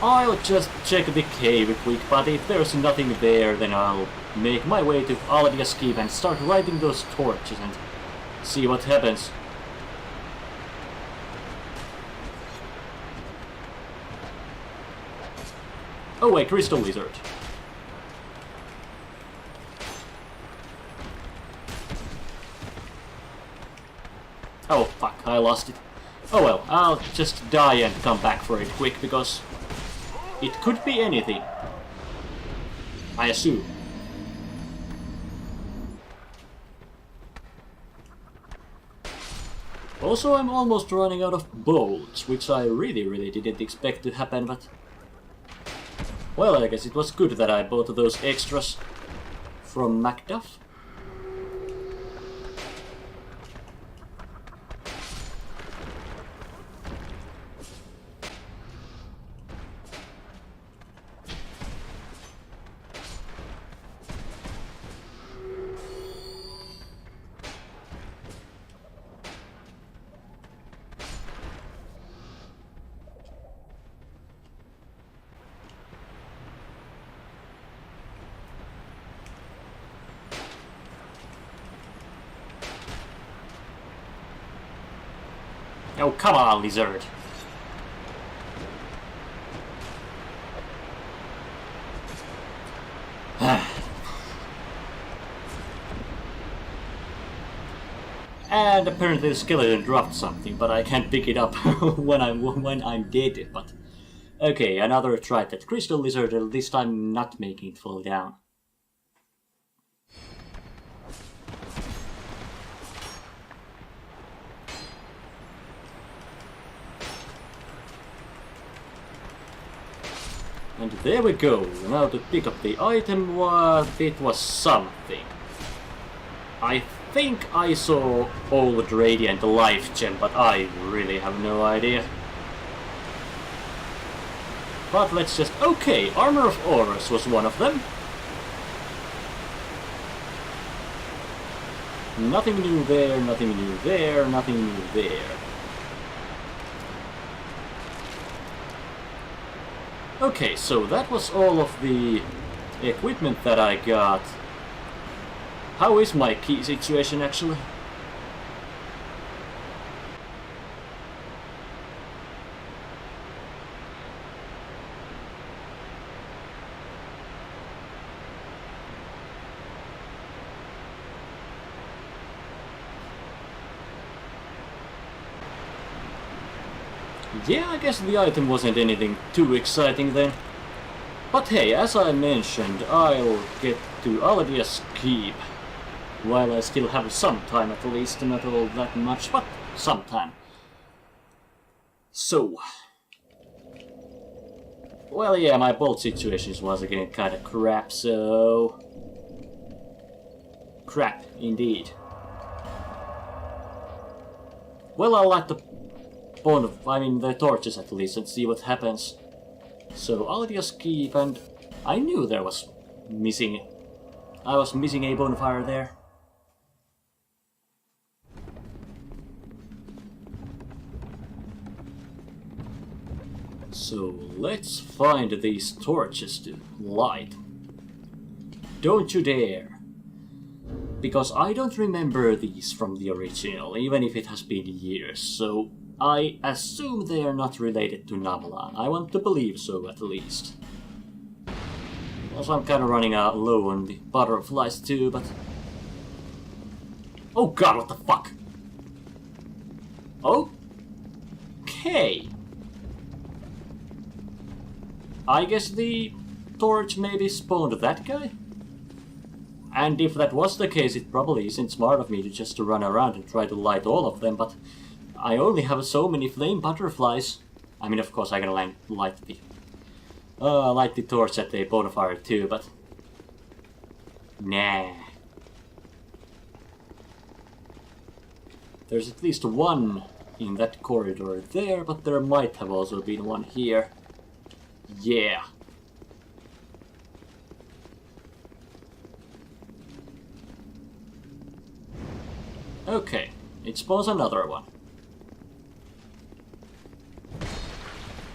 I'll just check the cave quick, but if there's nothing there, then I'll make my way to Aldia's Keep and start lighting those torches and see what happens. Oh wait, Crystal Lizard. Oh fuck, I lost it. Oh well, I'll just die and come back for it quick, because it could be anything. I assume. Also, I'm almost running out of bolts, which I really didn't expect to happen, but... well, I guess it was good that I bought those extras from Macduff. Oh, come on, lizard. And apparently the skeleton dropped something, but I can't pick it up when I'm dead. But okay, another try at crystal lizard, this time not making it fall down. And there we go. Now to pick up the item, it was something. I think I saw old Radiant Life Gem, but I really have no idea. But let's just... okay, Armor of Auras was one of them. Nothing new there, nothing new there, nothing new there. Okay, so that was all of the equipment that I got. How is my key situation actually? Yeah, I guess the item wasn't anything too exciting then. But hey, as I mentioned, I'll get to Aldia's Keep. While I still have some time at least, not all that much, but some time. So... well, yeah, my bolt situation was again kinda crap, so... crap, indeed. Well, I'll light the the torches at least and see what happens. So, Aldia's Keep, and I knew there was missing... I was missing a bonfire there. So, let's find these torches to light. Don't you dare! Because I don't remember these from the original, even if it has been years, so I assume they are not related to Navlan. I want to believe so, at least. Also, I'm kind of running out low on the butterflies too, but... Oh god, what the fuck? Okay. I guess the torch maybe spawned that guy? And if that was the case, it probably isn't smart of me to just to run around and try to light all of them, but I only have so many flame butterflies. I mean, of course I can light the torch at the bonfire too, but... Nah. There's at least one in that corridor there, but there might have also been one here. Yeah. Okay, it spawns another one.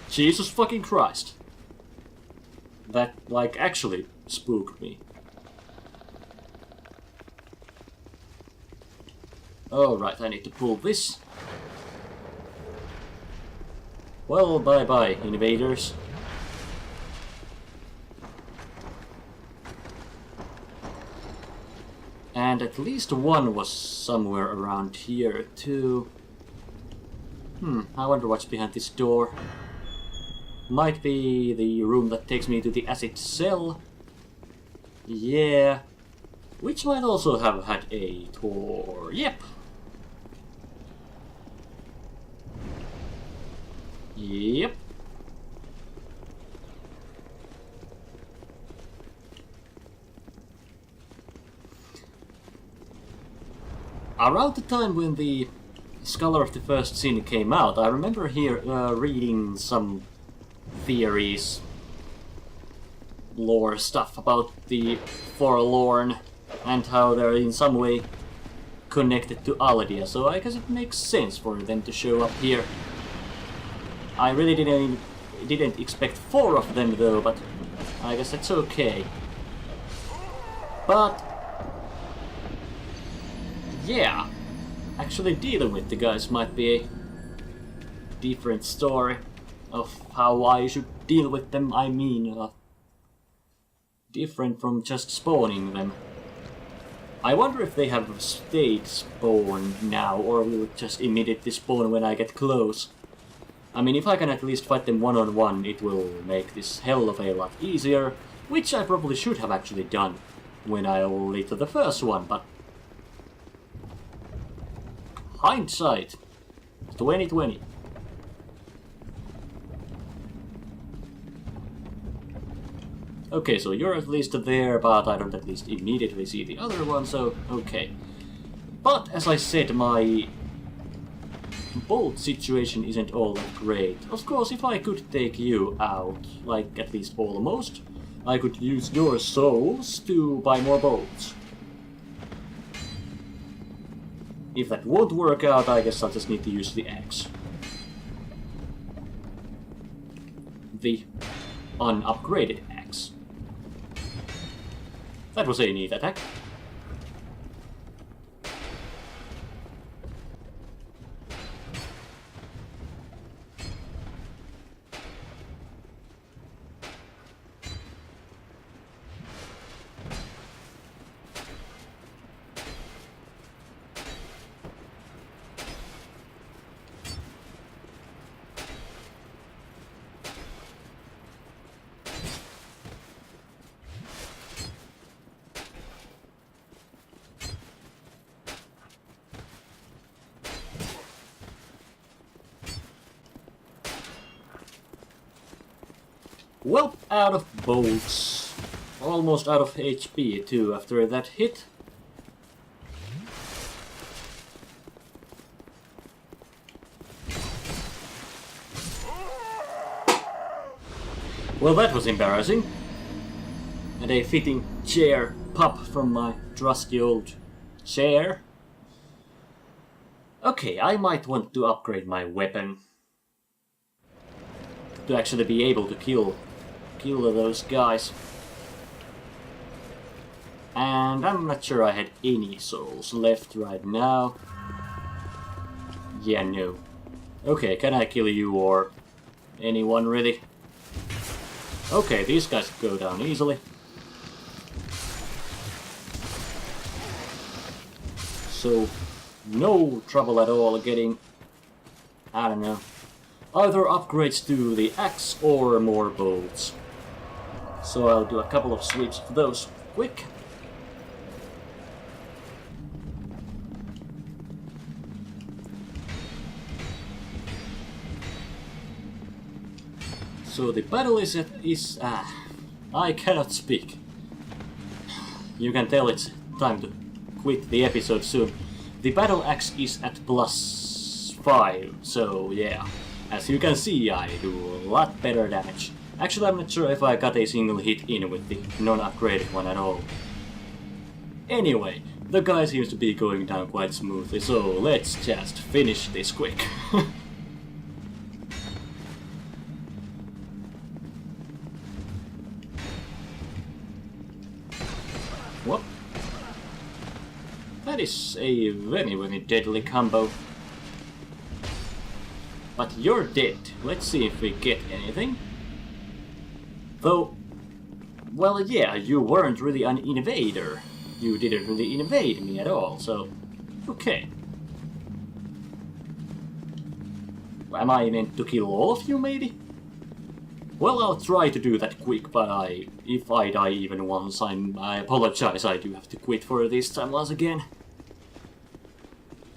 Jesus fucking Christ. That, like, actually spooked me. Alright, I need to pull this. Well, bye-bye, invaders. And at least one was somewhere around here, too. I wonder what's behind this door. Might be the room that takes me to the acid cell. Yeah. Which might also have had a door. Yep. Yep. Around the time when the Scholar of the First Sin came out, I remember here reading some theories, lore stuff about the Forlorn and how they're in some way connected to Aldia, so I guess it makes sense for them to show up here. I really didn't expect 4 of them though, but I guess that's okay. But yeah, actually dealing with the guys might be a different story of how I should deal with them. I mean, different from just spawning them. I wonder if they have stayed spawned now, or will it just immediately spawn when I get close. I mean, if I can at least fight them one-on-one, it will make this hell of a lot easier, which I probably should have actually done when I lit the first one, but hindsight 2020. Okay, so you're at least there, but I don't at least immediately see the other one, so okay. But as I said, my bolt situation isn't all that great. Of course, if I could take you out, like at least almost, I could use your souls to buy more bolts. If that won't work out, I guess I'll just need to use the axe. The unupgraded axe. That was a neat attack. Well, out of bolts. Almost out of HP too after that hit. Well, that was embarrassing. And a fitting chair pop from my trusty old chair. Okay, I might want to upgrade my weapon to actually be able to kill those guys. And I'm not sure I had any souls left right now. Yeah, no. Okay, can I kill you or anyone really? Okay, these guys go down easily. So, no trouble at all getting, I don't know, either upgrades to the axe or more bolts. So I'll do a couple of sweeps of those quick. So the battle is I cannot speak. You can tell it's time to quit the episode soon. The battle axe is at +5, so yeah. As you can see, I do a lot better damage. Actually, I'm not sure if I got a single hit in with the non-upgraded one at all. Anyway, the guy seems to be going down quite smoothly, so let's just finish this quick. Whoop. That is a very deadly combo. But you're dead. Let's see if we get anything. Though, well, yeah, you weren't really an invader. You didn't really invade me at all, so okay. Am I meant to kill all of you, maybe? Well, I'll try to do that quick, but if I die even once, I apologize, I do have to quit for this time once again.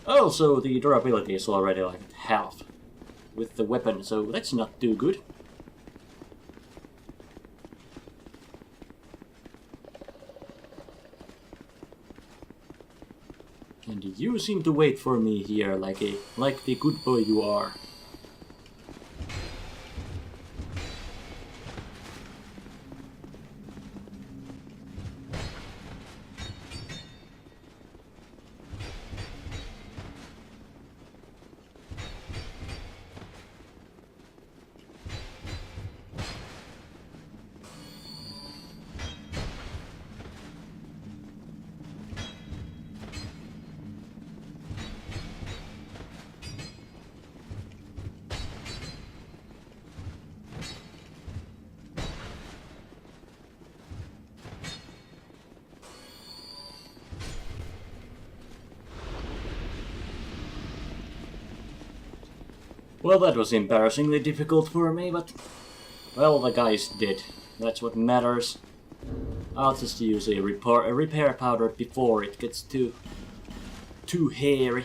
Also, the durability is already like at half with the weapon, so that's not too good. And you seem to wait for me here like the good boy you are. Well, that was embarrassingly difficult for me, but well, the guy's dead. That's what matters. I'll just use a repair powder before it gets too hairy.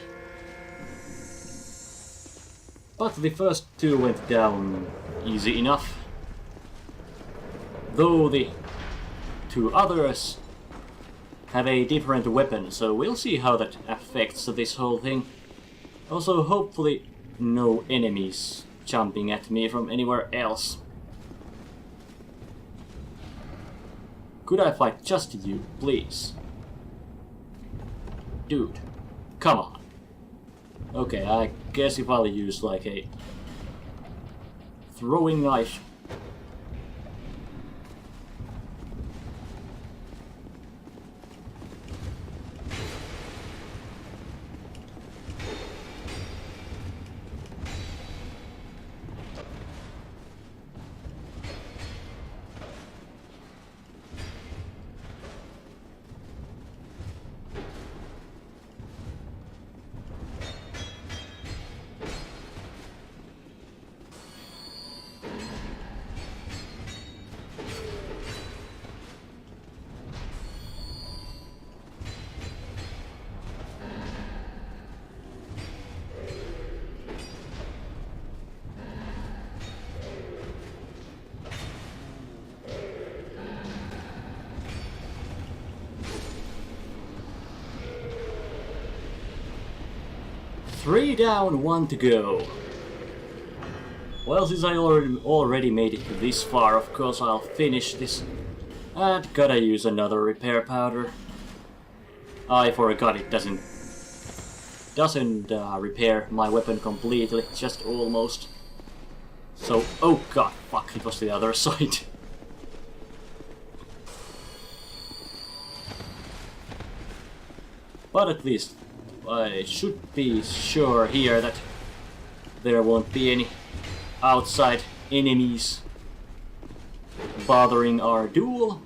But the first two went down easy enough. Though the two others have a different weapon, so we'll see how that affects this whole thing. Also, hopefully no enemies jumping at me from anywhere else. Could I fight just you, please? Dude, come on. Okay, I guess if I'll use like a throwing knife. Three down, one to go. Well, since I already made it this far, of course I'll finish this. And gotta use another repair powder. I forgot it doesn't repair my weapon completely, just almost. So, oh god, fuck, it was the other side. But at least I should be sure here that there won't be any outside enemies bothering our duel.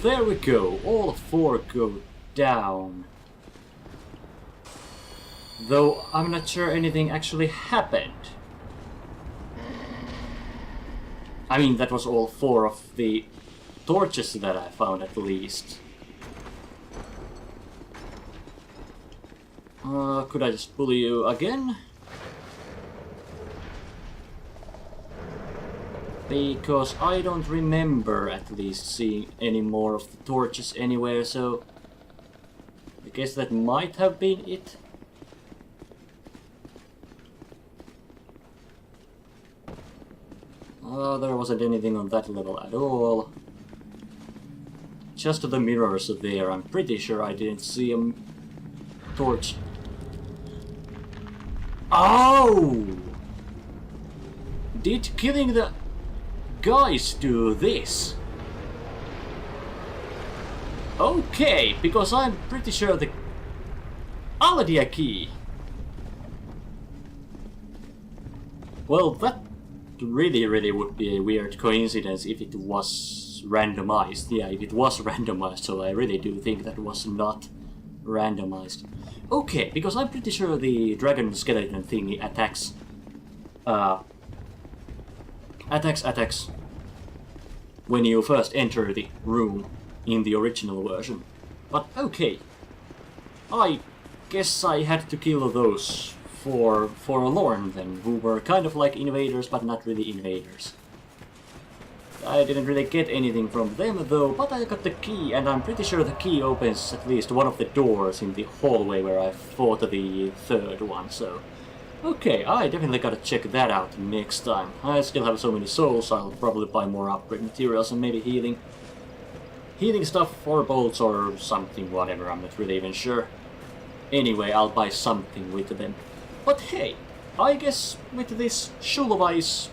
There we go, all four go down. Though I'm not sure anything actually happened. I mean, that was all four of the torches that I found at least. Could I just bully you again? Because I don't remember at least seeing any more of the torches anywhere, so I guess that might have been it. There wasn't anything on that level at all. Just the mirrors there. I'm pretty sure I didn't see a torch. Oh! Did killing the guys do this? Okay, because I'm pretty sure the Aladia key. Well, that really would be a weird coincidence if it was randomized. Yeah, if it was randomized, so I really do think that was not randomized. Okay, because I'm pretty sure the dragon skeleton thingy attacks attacks when you first enter the room in the original version. But okay, I guess I had to kill those for Lorne then, who were kind of like invaders but not really invaders. I didn't really get anything from them though, but I got the key, and I'm pretty sure the key opens at least one of the doors in the hallway where I fought the third one, so okay, I definitely gotta check that out next time. I still have so many souls, I'll probably buy more upgrade materials and maybe healing stuff or bolts or something, whatever, I'm not really even sure. Anyway, I'll buy something with them. But hey, I guess with this Shulva is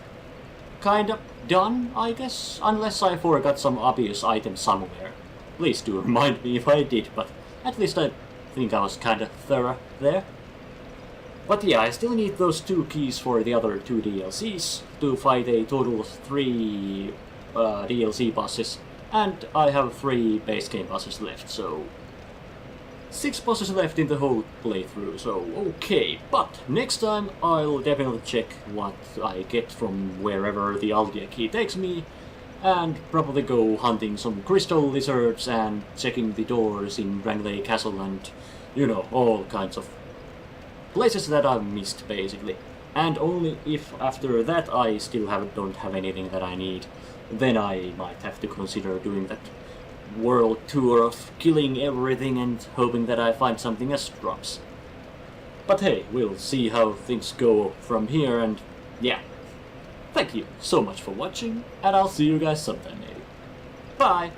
kinda done, I guess, unless I forgot some obvious item somewhere. Please do remind me if I did, but at least I think I was kinda thorough there. But yeah, I still need those 2 keys for the other 2 DLCs to fight a total of 3 DLC bosses, and I have 3 base game bosses left, so 6 bosses left in the whole playthrough, so okay. But next time I'll definitely check what I get from wherever the Aldia key takes me, and probably go hunting some crystal lizards and checking the doors in Rangley Castle and, you know, all kinds of places that I've missed, basically. And only if after that I still don't have anything that I need, then I might have to consider doing that world tour of killing everything and hoping that I find something as drops. But hey, we'll see how things go from here, and yeah. Thank you so much for watching, and I'll see you guys sometime maybe. Bye!